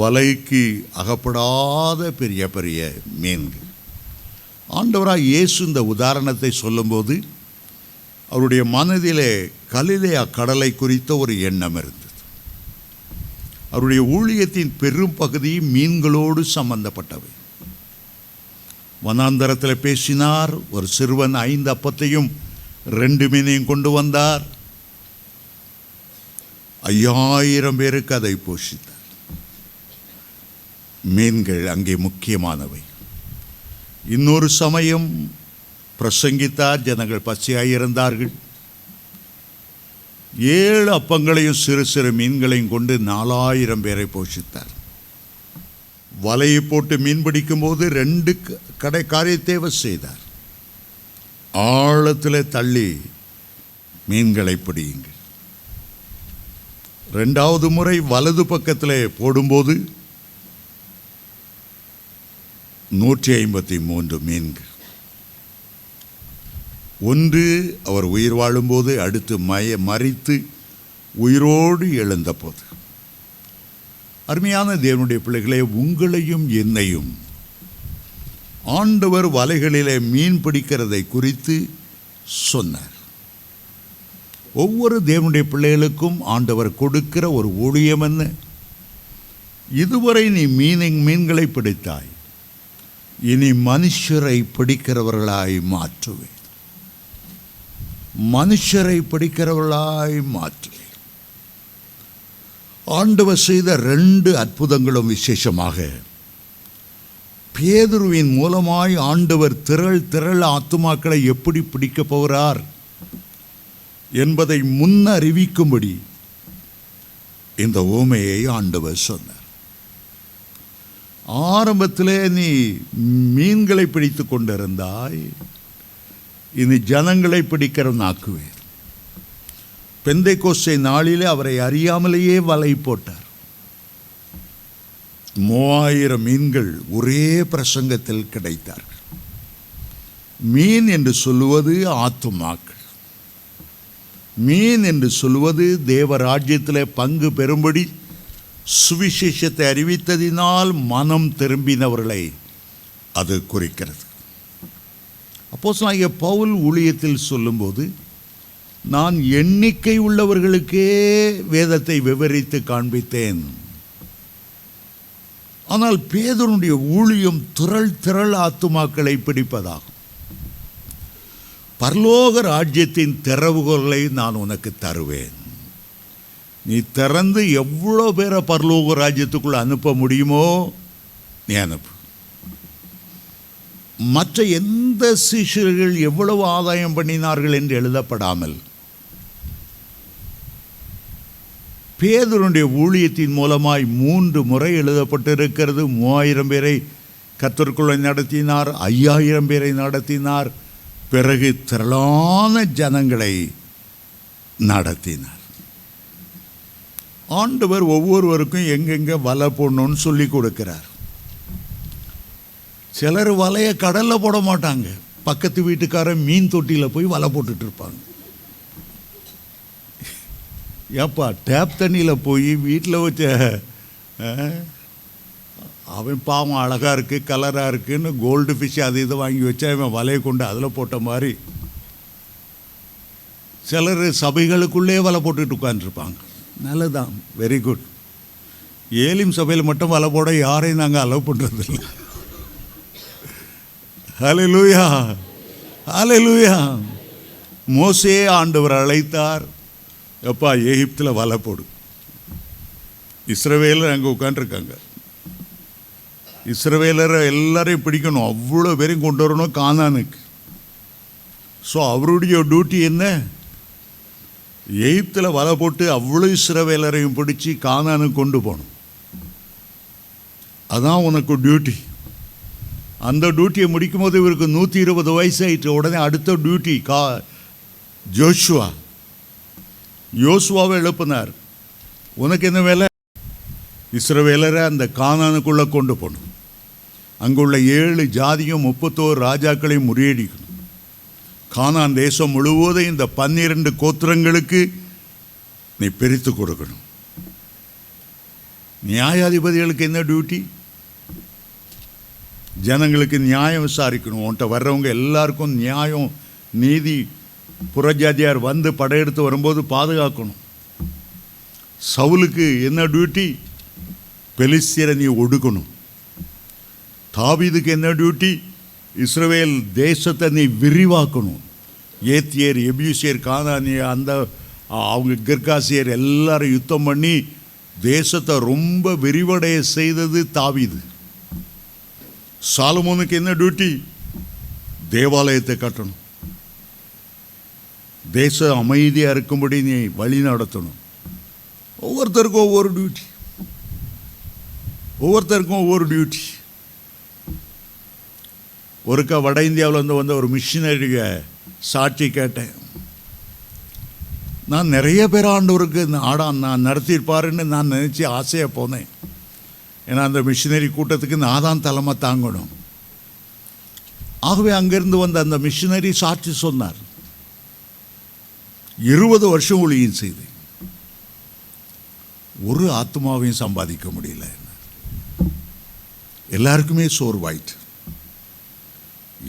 வலைக்கு அகப்படாத பெரிய பெரிய மீன்கள். ஆண்டவராக இயேசு இந்த உதாரணத்தை சொல்லும்போது அவருடைய மனதிலே கலிலேயா கடலை குறித்த ஒரு எண்ணம் இருந்தது. அவருடைய ஊழியத்தின் பெரும் பகுதி மீன்களோடு சம்பந்தப்பட்டவை. வனாந்தரத்தில் பேசினார். ஒரு சிறுவன் 5 அப்பத்தையும் 2 மீனையும் கொண்டு வந்தார். 5000 பேருக்கு அதை போஷித்தார். மீன்கள் அங்கே முக்கியமானவை. இன்னொரு சமயம் பிரசங்கித்தார். ஜனங்கள் பசியாயிருந்தார்கள். 7 அப்பங்களையும் சிறு சிறு மீன்களையும் கொண்டு 4000 பேரை போஷித்தார். வலையை போட்டு மீன் பிடிக்கும் போது 2 காரியத்தை செய்தார். ஆழத்தில் தள்ளி மீன்களை பிடியுங்கள். 2வது முறை வலது பக்கத்தில் போடும்போது 153 மீன்கள். ஒன்று அவர் உயிர் வாழும்போது, அடுத்து மரித்து உயிரோடு எழுந்த போது. அருமையான தேவனுடைய பிள்ளைகளே, உங்களையும் என்னையும் ஆண்டவர் வலைகளிலே மீன் பிடிக்கிறதை குறித்து சொன்னார். ஒவ்வொரு தேவனுடைய பிள்ளைகளுக்கும் ஆண்டவர் கொடுக்கிற ஒரு ஊழியம் என்ன? இதுவரை நீ மீன்களை பிடித்தாய், இனி மனுஷரை பிடிக்கிறவர்களாய் மாற்றுவேன். மனுஷரை பிடிக்கிறவர்களாய் மாற்றுவேன். ஆண்டவர் செய்த 2 அற்புதங்களும் விசேஷமாக பேதுருவின் மூலமாய் ஆண்டவர் திரள் ஆத்துமாக்களை எப்படி பிடிக்கப் போகிறார் என்பதை முன்னறிவிக்கும்படி இந்த உவமையை ஆண்டவர் சொன்னார். ஆரம்பத்திலே நீ மீன்களை பிடித்து கொண்டிருந்தாய், இனி ஜனங்களை பிடிக்கிறவனாக்குவேன். பெந்தைக்கோஸ்தை நாளிலே அவரை அறியாமலேயே வலை போட்டார். 3000 மீன்கள் ஒரே பிரசங்கத்தில் கிடைத்தார்கள். மீன் என்று சொல்லுவது ஆத்துமாக்கள். மீன் என்று சொல்லுவது தேவ ராஜ்யத்தில் பங்கு பெறும்படி சுவிசேஷத்தை அறிவித்ததினால் மனம் திரும்பினவர்களை அது குறிக்கிறது. அப்போஸ்தலனாகிய பவுல் ஊழியத்தில் சொல்லும்போது, நான் எண்ணிக்கை உள்ளவர்களுக்கே வேதத்தை விவரித்து காண்பித்தேன். ஆனால் பேதுருடைய ஊழியம் திரள் ஆத்துமாக்களை பிடிப்பதாகும். பரலோக ராஜ்யத்தின் திறவுகோலை நான் உனக்கு தருவேன். நீ திறந்து எவ்வளோ பேரை பரலோக ராஜ்யத்துக்குள்ள அனுப்ப முடியுமோ நீ அனுப்பு. மற்ற எந்த சீஷர்கள் எவ்வளவு ஆதாயம் பண்ணினார்கள் என்று எழுதப்படாமல் பேதுருடைய ஊழியத்தின் மூலமாய் 3 முறை எழுதப்பட்டிருக்கிறது. 3000 பேரை கர்த்தருக்குள்ளே நடத்தினார், 5000 பேரை நடத்தினார், பிறகு திரளான ஜனங்களை நடத்தினார். ஆண்டவர் ஒவ்வொருவருக்கும் எங்கெங்கே வலை போடணும்னு சொல்லி கொடுக்கிறார். சிலர் வலையை கடலில் போட மாட்டாங்க, பக்கத்து வீட்டுக்காரன் மீன் தொட்டியில் போய் வலை போட்டுட்டு இருப்பாங்க. ஏப்பா, டேப் தண்ணியில் போய் வீட்டில் வச்ச அவன் பாவம் அழகாக இருக்குது, கலராக இருக்குன்னு கோல்டு ஃபிஷ் அது இதை வாங்கி வச்சா அவன் வலையை கொண்டு அதில் போட்ட மாதிரி சிலர் சபைகளுக்குள்ளே வலை போட்டுட்டு உட்காந்துருப்பாங்க. நல்லதான், வெரி குட். ஏலிம் சபையில் மட்டும் வலை போட யாரையும் நாங்கள் அலோவ் பண்ணுறதில்லை. ஹல்லேலூயா, ஹல்லேலூயா. மோசே ஆண்டவர் அழைத்தார், எப்பா எகிப்தில் வலை போடு. இஸ்ரவேலர் அங்கே உட்காந்துருக்காங்க. இஸ்ரவேலரை எல்லாரையும் பிடிக்கணும், அவ்வளோ பேரையும் கொண்டு வரணும் கானானுக்கு. ஸோ அவருடைய டியூட்டி என்ன? எகிப்தில் வலை போட்டு அவ்வளோ இஸ்ரவேலரையும் பிடிச்சி கானானுக்கு கொண்டு போகணும். அதான் உனக்கு டியூட்டி. அந்த டியூட்டியை முடிக்கும் போது இவருக்கு 120 வயசு ஆயிட்டு. உடனே அடுத்த டியூட்டி யோசுவாவை எழுப்பினார். உனக்கு என்ன வேலை? இஸ்ரவேலரை அந்த கானானுக்குள்ளே கொண்டு போகணும். அங்குள்ள 7 ஜாதியும் 31 ராஜாக்களையும் முறியடிக்கணும். கானான் தேசம் முழுவதும் இந்த 12 கோத்திரங்களுக்கு நீ பிரித்து கொடுக்கணும். நியாயாதிபதிகளுக்கு என்ன டியூட்டி? ஜனங்களுக்கு நியாயம் விசாரிக்கணும். உன்கிட்ட வர்றவங்க எல்லாருக்கும் நியாயம், நீதி, புறஜாதியார் வந்து படையெடுத்து வரும்போது பாதுகாக்கணும். சவுலுக்கு என்ன டியூட்டி? பெலிஸ்தியரை நீ ஒடுக்கணும். தாவீதுக்கு என்ன டியூட்டி? இஸ்ரவேல் தேசத்தை நீ விரிவாக்கணும். ஏத்தியர், எபியூசியர், கானானிய, அந்த அவங்க கிர்காசியர் எல்லாரும் யுத்தம் பண்ணி தேசத்தை ரொம்ப விரிவடைய செய்தது தாவீது. சாலமோனுக்கு என்ன டியூட்டி? தேவாலயத்தை கட்டணும், தேச அமைதியாக இருக்கும்படி நீ வழி நடத்தணும். ஒவ்வொருத்தருக்கும் ஒவ்வொரு டியூட்டி, ஒவ்வொருத்தருக்கும் ஒவ்வொரு டியூட்டி. ஒருக்கா வட இந்தியாவில் வந்த ஒரு மிஷினரிய சாட்சி கேட்டேன். நான் நிறைய பேர் ஆண்டவருக்கு நான் நடத்தியிருப்பாருன்னு நான் நினச்சி ஆசையாக போனேன். ஏன்னா அந்த மிஷினரி கூட்டத்துக்கு நான் தான் தலைமை தாங்கணும். ஆகவே அங்கிருந்து வந்த அந்த மிஷினரி சாட்சி சொன்னார், 20 வருஷம் ஊழியம் செய்து ஒரு ஆத்மாவையும் சம்பாதிக்க முடியல. எல்லாருக்குமே சோர்வாயிட்டு.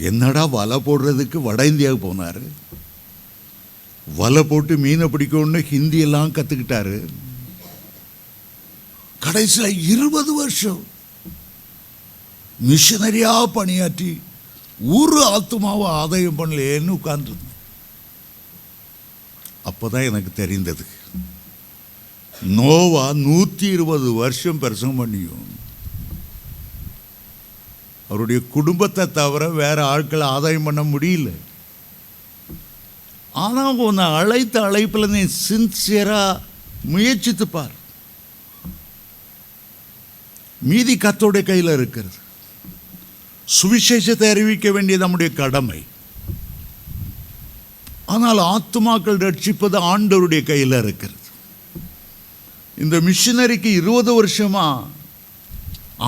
என்னடா வலை போடுறதுக்கு வட இந்தியாவுக்கு போனார். வலை போட்டு மீனை பிடிக்கணும்னு ஹிந்தியெல்லாம் கற்றுக்கிட்டாரு. கடைசியில் 20 வருஷம் மிஷனரியாக பணியாற்றி ஒரு ஆத்மாவை ஆதாயம் பண்ணலேன்னு உட்கார்ந்துருந்தேன். அப்போதான் எனக்கு தெரிந்தது, நோவா 120 வருஷம் பிரசங்கம் பண்ணியும் அவருடைய குடும்பத்தை தவிர வேற ஆட்களை ஆதாயம் பண்ண முடியல. ஆனால் உன்னை அழைத்த அழைப்பில் நீ சின்சியராக முயற்சித்து பார். மீதி கர்த்தருடைய கையில் இருக்கிறது. சுவிசேஷத்தை அறிவிக்க வேண்டியது நம்முடைய கடமை. ஆனால் ஆத்துமாக்கள் ரட்சிப்பது ஆண்டவருடைய கையில் இருக்கிறது. இந்த மிஷினரிக்கு 20 வருஷமா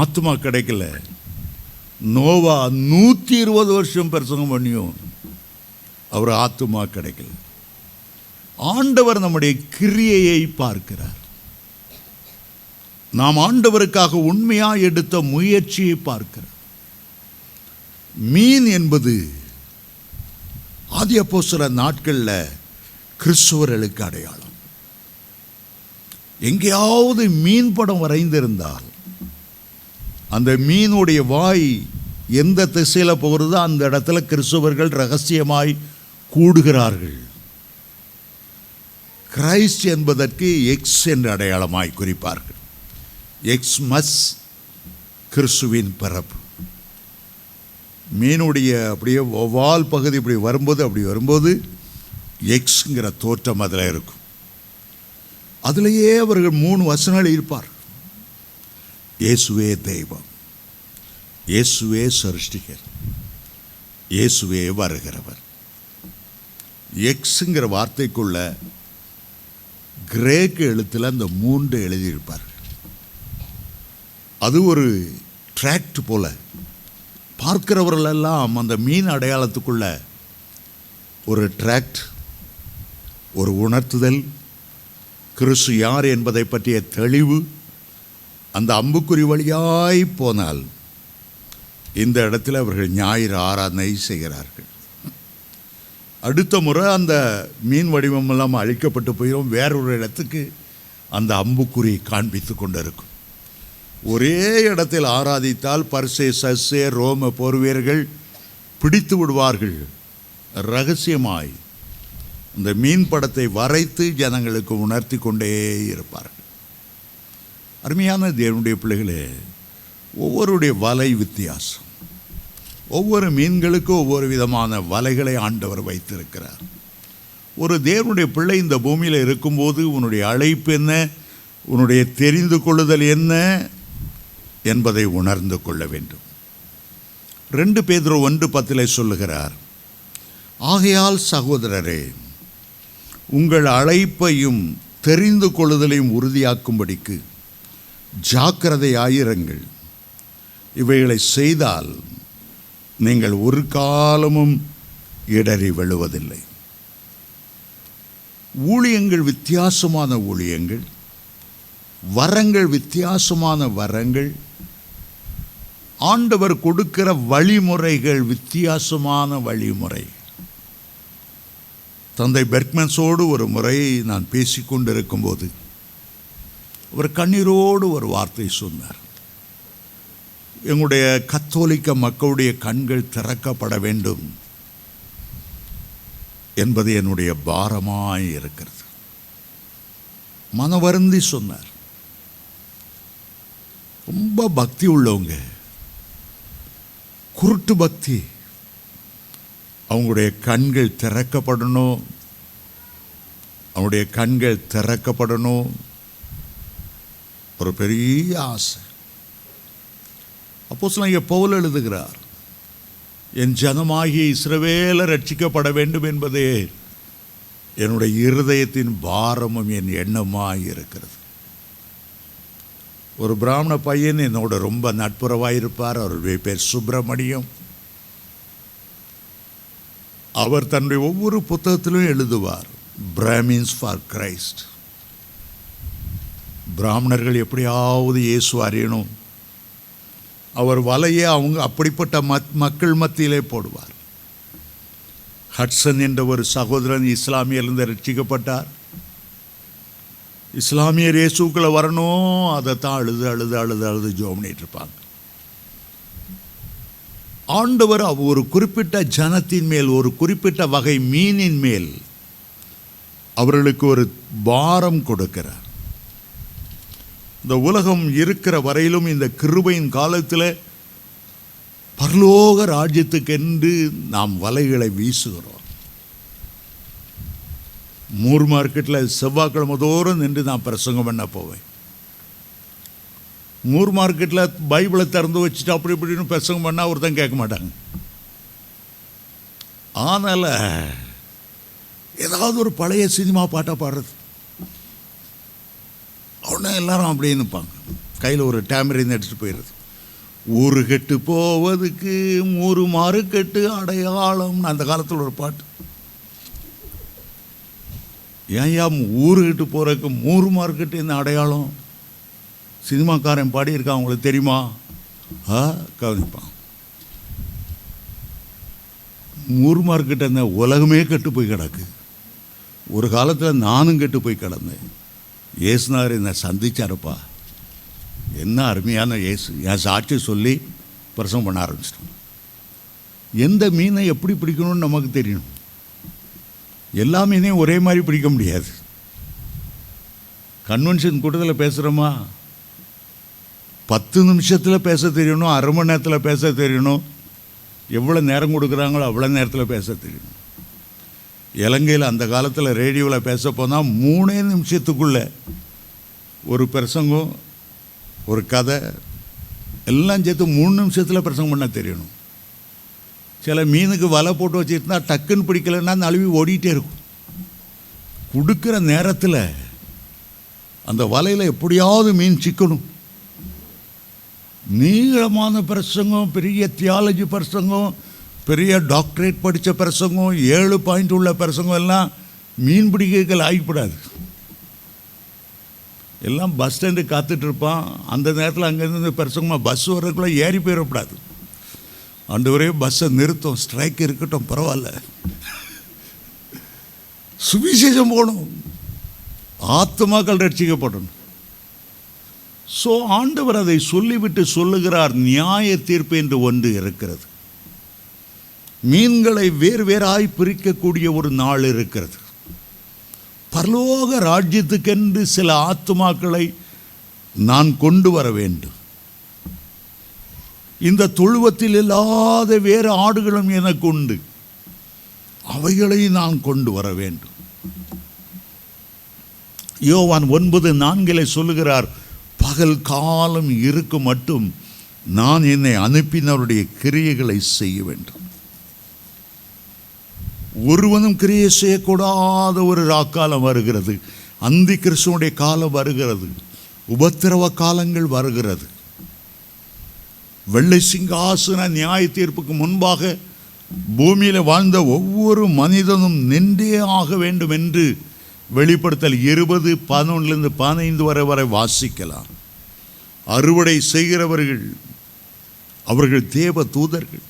ஆத்துமா கிடைக்கல. நோவா 120 வருஷம் பிரசங்கம் பண்ணியும் அவர் ஆத்துமா கிடைக்கல. ஆண்டவர் நம்முடைய கிரியையை பார்க்கிறார். நாம் ஆண்டவருக்காக உண்மையாக எடுத்த முயற்சியை பார்க்கிறார். மீன் என்பது ஆதி அப்போஸ்தலர் நாட்களில் கிறிஸ்துவர்களுக்கு அடையாளம். எங்கேயாவது மீன் படம் வரைந்திருந்தால் அந்த மீனுடைய வாய் எந்த திசையில் போகிறதோ அந்த இடத்துல கிறிஸ்துவர்கள் ரகசியமாய் கூடுகிறார்கள். கிரைஸ்ட் என்பதற்கு எக்ஸ் என்ற அடையாளமாய் குறிப்பார்கள். எக்ஸ் மஸ், கிறிஸ்துவின் பிறப்பு. மீனுடைய அப்படியே வால் பகுதி இப்படி வரும்போது எக்ஸ்ங்கிற தோற்றம் அதில் இருக்கும். அதிலேயே அவர்கள் 3 வசனங்கள் இருப்பார். இயேசுவே தெய்வம், இயேசுவே சிருஷ்டிகர், இயேசுவே வருகிறவர். எக்ஸுங்கிற வார்த்தைக்குள்ள கிரேக்க எழுத்தில் அந்த 3 எழுதியிருப்பார்கள். அது ஒரு டிராக்ட் போல பார்க்கிறவர்களெல்லாம் அந்த மீன் அடையாளத்துக்குள்ள ஒரு டிராக்ட், ஒரு உணர்த்துதல், கிறிஸ்து யார் என்பதை பற்றிய தெளிவு. அந்த அம்புக்குறி வழியாய் போனால் இந்த இடத்துல அவர்கள் ஞாயிறு ஆராதனை செய்கிறார்கள். அடுத்த முறை அந்த மீன் வடிவம் எல்லாம் அழிக்கப்பட்டு போயிடும். வேறொரு இடத்துக்கு அந்த அம்புக்குறி காண்பித்து கொண்டு இருக்கும். ஒரே இடத்தில் ஆராதித்தால் பர்சே, சஸ்ஸே, ரோம போர்வீரர்கள் பிடித்து விடுவார்கள். ரகசியமாய் இந்த மீன் படத்தை வரைத்து ஜனங்களுக்கு உணர்த்தி கொண்டே இருப்பார்கள். அருமையான தேவனுடைய பிள்ளைகளே, ஒவ்வொருடைய வலை வித்தியாசம். ஒவ்வொரு மீன்களுக்கும் ஒவ்வொரு விதமான வலைகளை ஆண்டவர் வைத்திருக்கிறார். ஒரு தேவனுடைய பிள்ளை இந்த பூமியில் இருக்கும்போது உன்னுடைய அழைப்பு என்ன, உன்னுடைய தெரிந்து கொள்ளுதல் என்ன என்பதை உணர்ந்து கொள்ள வேண்டும். 2 பேதுரு 1:10 சொல்லுகிறார், ஆகையால் சகோதரரே, உங்கள் அழைப்பையும் தெரிந்து கொள்ளுதலையும் உறுதியாக்கும்படிக்கு ஜாக்கிரதையாயிருங்கள். இவைகளை செய்தால் நீங்கள் ஒரு காலமும் இடறி விழுவதில்லை. ஊழியங்கள் வித்தியாசமான ஊழியங்கள், வரங்கள் வித்தியாசமான வரங்கள், ஆண்டவர் கொடுக்கிற வழிமுறைகள் வித்தியாசமான வழிமுறை. தந்தை பெர்க்மன்ஸோடு ஒரு முறை நான் பேசிக்கொண்டிருக்கும் போது அவர் கண்ணீரோடு ஒரு வார்த்தை சொன்னார். எங்களுடைய கத்தோலிக்க மக்களுடைய கண்கள் திறக்கப்பட வேண்டும் என்பது என்னுடைய பாரமாய் இருக்கிறது. மனவருந்தி சொன்னார். ரொம்ப பக்தி உள்ளவங்க, குருட்டு பக்தி. அவங்களுடைய கண்கள் திறக்கப்படணும், அவங்களுடைய கண்கள் திறக்கப்படணும். ஒரு பெரிய ஆசை. அப்போஸ்தலனாகிய பவுல் எழுதுகிறார், என் ஜனமாகிய இஸ்ரவேலர் ரட்சிக்கப்பட வேண்டும் என்பதே என்னுடைய இருதயத்தின் பாரமும் என் எண்ணமாய் இருக்கிறது. ஒரு பிராமண பையன் என்னோட ரொம்ப நட்புறவாயிருப்பார். அவருடைய பேர் சுப்பிரமணியம். அவர் தன்னுடைய ஒவ்வொரு புத்தகத்திலும் எழுதுவார், பிராமின்ஸ் ஃபார் கிரைஸ்ட். பிராமணர்கள் எப்படியாவது இயேசு அறியணும். அவர் வலையை அவங்க அப்படிப்பட்ட மக்கள் மத்தியிலே போடுவார். ஹட்சன் என்ற ஒரு சகோதரன் இஸ்லாமியர்லேருந்து ரட்சிக்கப்பட்டார். இஸ்லாமியர் இயேசுக்குள்ளே வரணும், அதைத்தான் அழுது அழுது அழுது அழுது ஜெபம் பண்ணிட்டு இருப்பாங்க. ஆண்டவர் ஒரு குறிப்பிட்ட ஜனத்தின் மேல், ஒரு குறிப்பிட்ட வகை மீனின் மேல் அவர்களுக்கு ஒரு பாரம் கொடுக்கிறார். இந்த உலகம் இருக்கிற வரையிலும் இந்த கிருபையின் காலத்தில் பரலோக ராஜ்யத்துக்கென்று நாம் வலைகளை வீசுகிறோம். மூர் மார்க்கெட்டில் செவ்வாய்க்கிழமை தோறும் நின்று நான் பிரசங்கம் பண்ண போவேன். மூர் மார்க்கெட்டில் பைபிளை திறந்து வச்சுட்டு அப்படி இப்படின்னு பிரசங்கம் பண்ணால் ஒருத்தன் கேட்க மாட்டாங்க. அதனால் ஏதாவது ஒரு பழைய சினிமா பாட்டாக பாடுறது, உடனே எல்லாரும் அப்படியே நிற்பாங்க. கையில் ஒரு டேமரின் எடுத்துகிட்டு போயிடுறது. ஊரு கெட்டு போவதுக்கு மூறு மாறுக்கெட்டு அடையாளம்னு அந்த காலத்தில் ஒரு பாட்டு. ஏன் ஊரு கெட்டு போகிறதுக்கு மூறு மார்க்கெட்டு என்ன அடையாளம்? சினிமாக்காரன் பாடியிருக்கான், அவங்களுக்கு தெரியுமா? கவனிப்பான். மூறு மார்க்கெட்டு என்ன, உலகமே கெட்டு போய் கிடக்கு. ஒரு காலத்தில் நானும் கெட்டு போய் கிடந்தேன். இயேசுனார் என்னை சந்திச்சாருப்பா. என்ன அருமையான இயேசு. என் சாட்சி சொல்லி பிரசங்கம் பண்ண ஆரம்பிச்சிட்டோம். எந்த மீனை எப்படி பிடிக்கணும்னு நமக்கு தெரியணும். எல்லா மீனையும் ஒரே மாதிரி பிடிக்க முடியாது. கன்வென்ஷன் கூட்டத்தில் பேசுகிறோமா, 10 நிமிஷத்தில் பேச தெரியணும், அரை மணி நேரத்தில் பேச தெரியணும். எவ்வளோ நேரம் கொடுக்குறாங்களோ அவ்வளோ நேரத்தில் பேச தெரியணும். இலங்கையில் அந்த காலத்தில் ரேடியோவில் பேச போனால் 3 நிமிஷத்துக்குள்ளே ஒரு பிரசங்கம், ஒரு கதை எல்லாம் சேர்த்து 3 நிமிஷத்தில் பிரசங்கம் பண்ண தெரியணும். சில மீனுக்கு வலை போட்டு வச்சுருந்தா டக்குன்னு பிடிக்கலைன்னா நழுவி ஓடிட்டே இருக்கும். கொடுக்குற நேரத்தில் அந்த வலையில் எப்படியாவது மீன் சிக்கணும். நீளமான பிரசங்கம், பெரிய தியாலஜி பிரசங்கம், பெரிய டாக்டரேட் படித்த பிரசங்கம், 7 பாயிண்ட் உள்ள பிரசங்கம் எல்லாம் மீன் பிடிக்கல் ஆகிப்படாது. எல்லாம் பஸ் ஸ்டாண்டு காத்துட்ருப்பான். அந்த நேரத்தில் அங்கேருந்து பிரசங்கமாக பஸ் வர்றதுக்குள்ளே ஏறி போயிடக்கூடாது. ஆண்டவரே பஸ்ஸை நிறுத்தம், ஸ்ட்ரைக் இருக்கட்டும், பரவாயில்ல, சுவிசேஷம் போகணும், ஆத்மாக்கள் ரட்சிக்கப்படணும். ஸோ ஆண்டவர் அதை சொல்லிவிட்டு சொல்லுகிறார், நியாய தீர்ப்பு என்று ஒன்று இருக்கிறது. மீன்களை வேறு வேறாய் பிரிக்கக்கூடிய ஒரு நாள் இருக்கிறது. பரலோக ராஜ்யத்துக்கென்று சில ஆத்துமாக்களை நான் கொண்டு வர வேண்டும். இந்த தொழுவத்தில் இல்லாத வேறு ஆடுகளும் எனக்கு உண்டு, அவைகளை நான் கொண்டு வர வேண்டும். யோவான் 9:4 சொல்லுகிறார், பகல் காலம் இருக்கும் மட்டும் நான் என்னை அனுப்பினவருடைய கிரியைகளை செய்ய வேண்டும். ஒருவனும் கிரியை செய்யக்கூடாத ஒரு ராக்காலம் வருகிறது. அந்தி கிறிஸ்துவனுடைய காலம் வருகிறது. உபத்திரவ காலங்கள் வருகிறது. வெள்ளை சிங்காசன நியாய தீர்ப்புக்கு முன்பாக பூமியில் வாழ்ந்த ஒவ்வொரு மனிதனும் நின்றே ஆக வேண்டும் என்று வெளிப்படுத்தல் 20:11-15 வரை வாசிக்கலாம். அறுவடை செய்கிறவர்கள் அவர்கள் தேவ தூதர்கள்.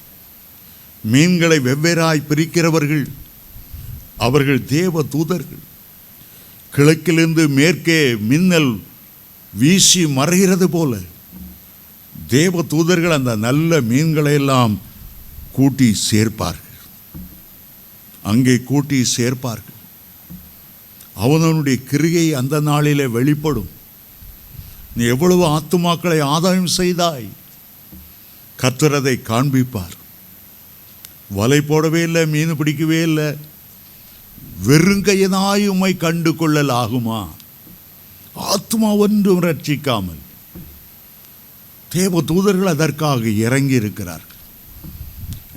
மீன்களை வெவ்வேறாய் பிரிக்கிறவர்கள் அவர்கள் தேவ தூதர்கள். கிழக்கிலிருந்து மேற்கே மின்னல் வீசி மறைகிறது போல தேவ தூதர்கள் அந்த நல்ல மீன்களை எல்லாம் கூட்டி சேர்ப்பார்கள். அங்கே கூட்டி சேர்ப்பார்கள். அவனுடைய கிரியை அந்த நாளிலே வெளிப்படும். நீ எவ்வளவு ஆத்துமாக்களை ஆதாயம் செய்தாய், கர்த்தர் அதை காண்பிப்பார். வலை போடவே இல்லை, மீன் பிடிக்கவே இல்லை. வெறுங்கையனாய் உம்மை கண்டு கொள்ளல் ஆகுமா? ஆத்மா ஒன்றும் ரட்சிக்காமல் தேவ தூதர்கள் அதற்காக இறங்கி இருக்கிறார்கள்.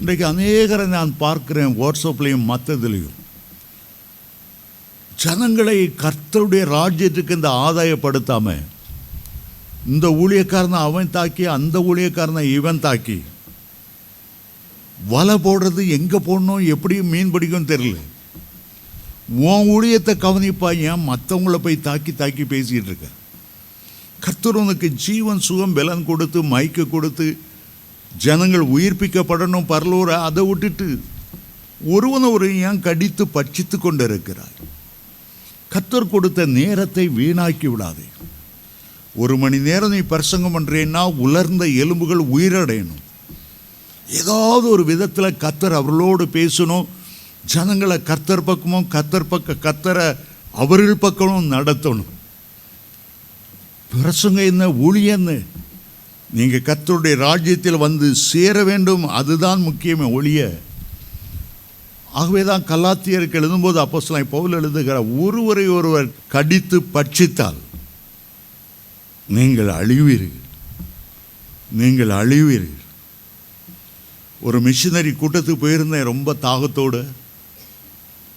இன்றைக்கு அநேகரை நான் பார்க்கிறேன், வாட்ஸ்அப்லையும் மற்றதுலையும் ஜனங்களை கர்த்தருடைய ராஜ்யத்துக்கு இந்த ஆதாயப்படுத்தாமல் இந்த ஊழியக்காரனை அவன் தாக்கி, அந்த ஊழியக்காரனை இவன் தாக்கி, வலை போடுறது எங்கே போடணும், எப்படி மீன் பிடிக்கும் தெரியல. உன் ஊழியத்தை கவனிப்பா, ஏன் மற்றவங்கள போய் தாக்கி தாக்கி பேசிகிட்டு இருக்க? கர்த்தர் உனக்கு ஜீவன் சுகம் பலன் கொடுத்து மைக்கு கொடுத்து ஜனங்கள் உயிர்ப்பிக்கப்படணும் பரலோர, அதை விட்டுட்டு ஒருவனை ஒரு ஏன் கடித்து பட்சித்து கொண்டு இருக்கிறாய்? கர்த்தர் கொடுத்த நேரத்தை வீணாக்கி விடாதே. 1 மணி நேரம் நீ பிரசங்கம் பண்ணுறேன்னா உலர்ந்த எலும்புகள் உயிரடையணும். ஏதாவது ஒரு விதத்தில் கர்த்தர் அவர்களோடு பேசணும். ஜனங்களை கர்த்தர் பக்கமும் கர்த்தரை அவர்கள் பக்கமும் நடத்தணும். பிரசங்க என்ன, ஒளியன்னு நீங்கள் கர்த்தருடைய ராஜ்யத்தில் வந்து சேர வேண்டும், அதுதான் முக்கியமே ஒழிய. ஆகவே தான் கலாத்தியருக்கு எழுதும்போது அப்போஸ்தலன் பவுல் எழுதுகிறார், ஒருவரை ஒருவர் கடித்து பட்சித்தால் நீங்கள் அழிவீர்கள், நீங்கள் அழிவீர்கள். ஒரு மிஷினரி கூட்டத்துக்கு போயிருந்தேன் ரொம்ப தாகத்தோடு.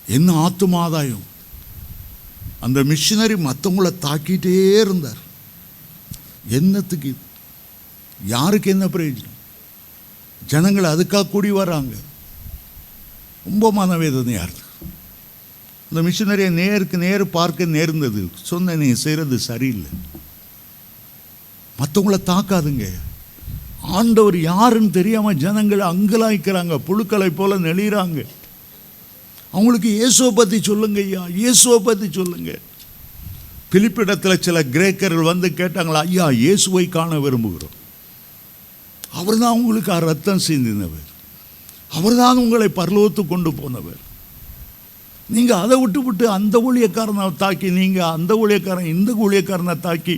என்ன ஆத்துமாதாயம்! அந்த மிஷினரி மற்றவங்கள தாக்கிட்டே இருந்தார். என்னத்துக்கு? யாருக்கு என்ன பிரயோஜனம்? ஜனங்கள் அதுக்காக கூடி வராங்க. ரொம்ப மனவேதனையாக இருக்குது. அந்த மிஷினரியை நேருக்கு நேரு பார்க்க நேர்ந்தது. சொன்ன, நீ செய்கிறது சரியில்லை, மற்றவங்கள தாக்காதுங்க. ஆண்டவர் யாருன்னு தெரியாமல் ஜனங்களை அங்கலாய்க்கிறாங்க, புழுக்களை போல நெளிகிறாங்க. அவங்களுக்கு இயேசுவை பற்றி சொல்லுங்க ஐயா, இயேசுவை பற்றி சொல்லுங்க. பிலிப்பிடத்தில் சில கிரேக்கர்கள் வந்து கேட்டாங்களா, ஐயா இயேசுவை காண விரும்புகிறோம். அவர் தான் உங்களுக்கு ரத்தம் சிந்தினவர், அவர் தான் உங்களை பரலோகத்துக்கு கொண்டு போனவர். நீங்கள் அதை விட்டு அந்த ஊழியக்காரனை தாக்கி, நீங்கள் அந்த ஊழியக்காரன் இந்த ஊழியக்காரனை தாக்கி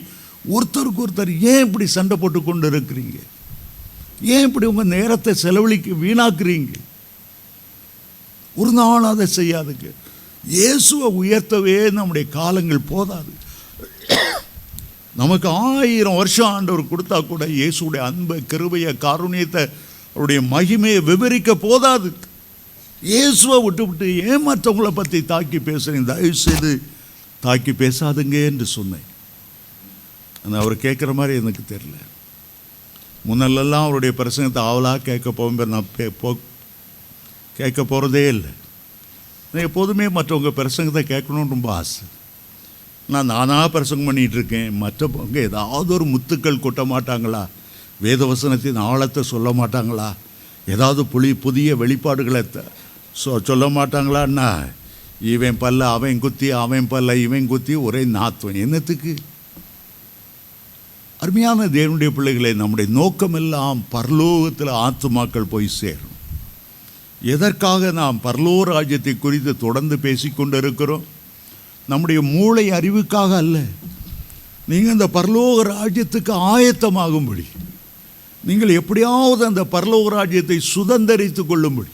ஒருத்தருக்கு ஒருத்தர் ஏன் இப்படி சண்டை போட்டு கொண்டு இருக்கிறீங்க? ஏன் இப்படி உங்கள் நேரத்தை செலவழிக்க வீணாக்குறீங்க? ஒரு நாள் அதை செய்யாதுங்க. இயேசுவை உயர்த்தவே நம்முடைய காலங்கள் போதாது. நமக்கு 1000 வருஷம் ஆண்டவர் கொடுத்தா கூட இயேசுடைய அன்பை, கிருபையை, காருண்யத்தை, அவருடைய மகிமையை விவரிக்க போதாது. இயேசுவை விட்டு ஏன் மற்றவங்களை பற்றி தாக்கி பேசுகிறீங்க? தயவு செய்து தாக்கி பேசாதுங்க என்று சொன்னேன். ஆனால் அவர் கேட்குற மாதிரி எனக்கு தெரியல. முன்னெல்லாம் அவருடைய பிரசங்கத்தை ஆவலாக கேட்க போகும்போது நான் கேட்க போகிறதே இல்லை. நான் எப்போதுமே மற்றவங்க பிரசங்கத்தை கேட்கணுன்னு ரொம்ப ஆசை. நானாக பிரசங்கம் பண்ணிகிட்ருக்கேன். மற்றவங்க ஏதாவது ஒரு முத்துக்கள் கொட்ட மாட்டாங்களா? வேதவசனத்தின் ஆழத்தை சொல்ல மாட்டாங்களா? ஏதாவது புதிய வெளிப்பாடுகளை சொல்ல மாட்டாங்களான்னா, இவன் பல்ல அவன் குத்தி, அவன் பல்ல இவன் குத்தி, ஒரே நாத்துவன். என்னத்துக்கு? அருமையான தேவனுடைய பிள்ளைகளை, நம்முடைய நோக்கமெல்லாம் பரலோகத்தில் ஆத்துமாக்கள் போய் சேரும். எதற்காக நாம் பரலோக ராஜ்யத்தை குறித்து தொடர்ந்து பேசிக்கொண்டு இருக்கிறோம்? நம்முடைய மூளை அறிவுக்காக அல்ல. நீங்கள் அந்த பரலோக ராஜ்யத்துக்கு ஆயத்தமாகும்படி, நீங்கள் எப்படியாவது அந்த பரலோக ராஜ்யத்தை சுதந்தரித்து கொள்ளும்படி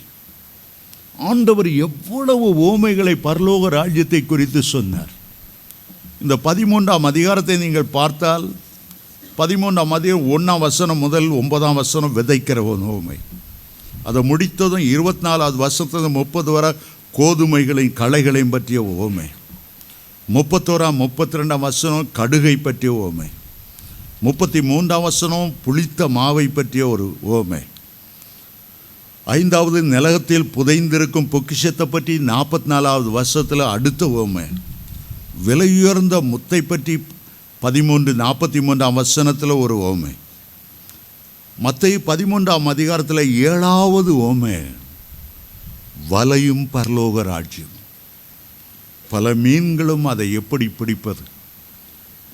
ஆண்டவர் எவ்வளவு ஓமைகளை பரலோக ராஜ்யத்தை குறித்து சொன்னார். இந்த 13ஆம் அதிகாரத்தை நீங்கள் பார்த்தால், 13ஆம் அதிகாரம் 1ஆம் வசனம் முதல் 9ஆம் வசனம் விதைக்கிற ஓமை. அதை முடித்ததும் 24வது வசனத்தில் 30 வரை கோதுமைகளையும் களைகளையும் பற்றிய ஓமை. 31ஆம் 32ஆம் வசனம் கடுகை பற்றிய ஓமை. 33ஆம் வசனம் புளித்த மாவை பற்றிய ஒரு ஓமை. 5வது நிலகத்தில் புதைந்திருக்கும் பொக்கிஷத்தை பற்றி 44வது வசனத்தில் அடுத்த ஓமை. விலையுயர்ந்த முத்தை பற்றி 43-43ஆம் வசனத்தில் ஒரு ஓமை. மத்தேயு 13ஆம் அதிகாரத்தில் 7வது ஓமை, வலையும் பரலோக ராஜ்யம். பல மீன்களும் அதை எப்படி பிடிப்பது,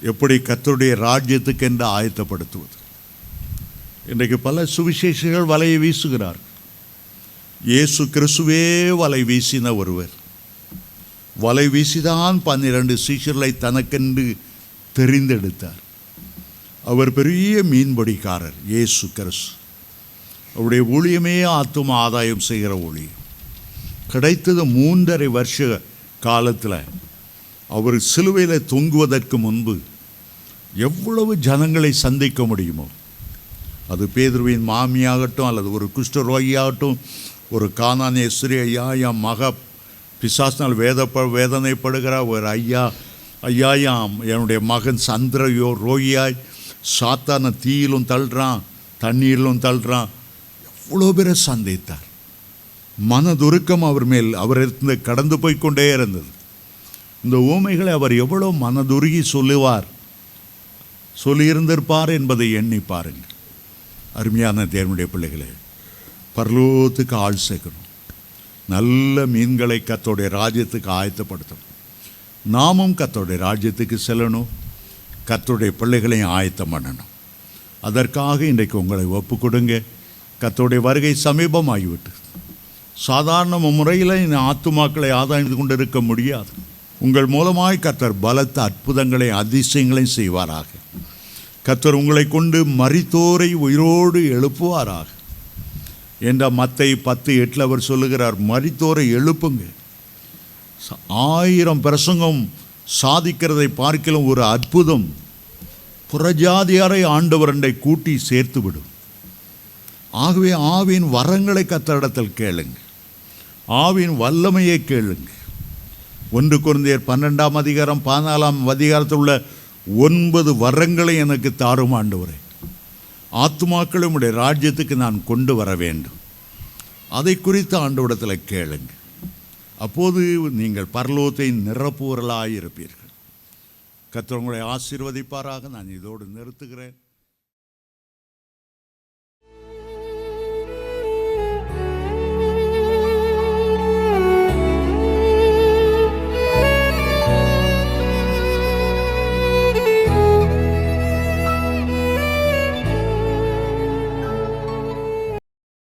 எப்படி கர்த்தருடைய ராஜ்யத்துக்கு என்று ஆயத்தப்படுத்துவது. இன்றைக்கு பல சுவிசேஷர்கள் வலையை வீசுகிறார். இயேசு கிறிஸ்துவே வலை வீசின ஒருவர். வலை வீசிதான் 12 சீஷர்களை தனக்கென்று தெரிந்தெடுத்தார். அவர் பெரிய மீன்பிடிக்காரர். இயேசு கிறிஸ்து அவருடைய ஊழியமே ஆத்தும ஆதாயம் செய்கிற ஊழியம். கிடைத்தது 3.5 வருஷ காலத்தில் அவர் சிலுவையில் தொங்குவதற்கு முன்பு எவ்வளவு ஜனங்களை சந்திக்க முடியுமோ, அது பேதுருவின் மாமியாகட்டும், அல்லது ஒரு குஷ்டரோகியாகட்டும், ஒரு கானானிய ஸ்திரீ, ஐயா என் மக பிசாசினால் வேதனைப்படுகிற ஒரு ஐயா என்னுடைய மகன் சந்திரயோ ரோகியாய் சாத்தான தீயிலும் தள்ளுறான், தண்ணீரிலும் தள்ளுறான், எவ்வளோ பேரை சந்தித்தார். மனதுருக்கம் அவர் மேல் இருந்து கடந்து போய்கொண்டே இருந்தது. இந்த ஊமைகளை அவர் எவ்வளோ மனதுருகி சொல்லியிருந்திருப்பார் என்பதை எண்ணி பாருங்கள். அருமையான தேவனுடைய பிள்ளைகளே, பரலோகத்துக்கு ஆள் சேர்க்கணும், நல்ல மீன்களை கர்த்தருடைய ராஜ்யத்துக்கு ஆயத்தப்படுத்தணும். நாமும் கர்த்தருடைய ராஜ்யத்துக்கு செல்லணும், கர்த்தருடைய பிள்ளைகளையும் ஆயத்தம் பண்ணணும். அதற்காக இன்றைக்கு உங்களை ஒப்பு கொடுங்க. கர்த்தருடைய வருகை சமீபமாகிவிட்டு சாதாரண முறையில் இந்த ஆத்துமாக்களை ஆதாய்ந்து கொண்டு இருக்க முடியாது. உங்கள் மூலமாய் கர்த்தர் பலத்த அற்புதங்களை அதிசயங்களையும் செய்வாராக. கர்த்தர் உங்களை கொண்டு மரித்தோரை உயிரோடு எழுப்புவாராக என்ற மத்தேயு 10:8 அவர் சொல்லுகிறார், மரித்தோரை எழுப்புங்க. 1000 பிரசங்கம் சாதிக்கிறதை பார்க்கலாம் ஒரு அற்புதம் புறஜாதியாரை ஆண்டவரண்டை கூட்டி சேர்த்து விடும். ஆகவே ஆவியின் வரங்களை கர்த்தரிடத்தில் கேளுங்க, ஆவியின் வல்லமையை கேளுங்க. 1 கொரிந்தியர் 12ஆம் அதிகாரம் 14ஆம் அதிகாரத்தில் உள்ள 9 வரங்களை எனக்கு தாரும் ஆண்டவரே. ஆத்துமாக்களை உம்முடைய ராஜ்யத்துக்கு நான் கொண்டு வர வேண்டும். அதை குறித்து ஆண்டவரிடத்தில் கேளுங்க. அப்போது நீங்கள் பரலோகத்தை நிரப்புவர்களாய் இருப்பீர்கள். கர்த்தர் உங்களை ஆசீர்வதிப்பாராக. நான் இதோடு நிறுத்துகிறேன்.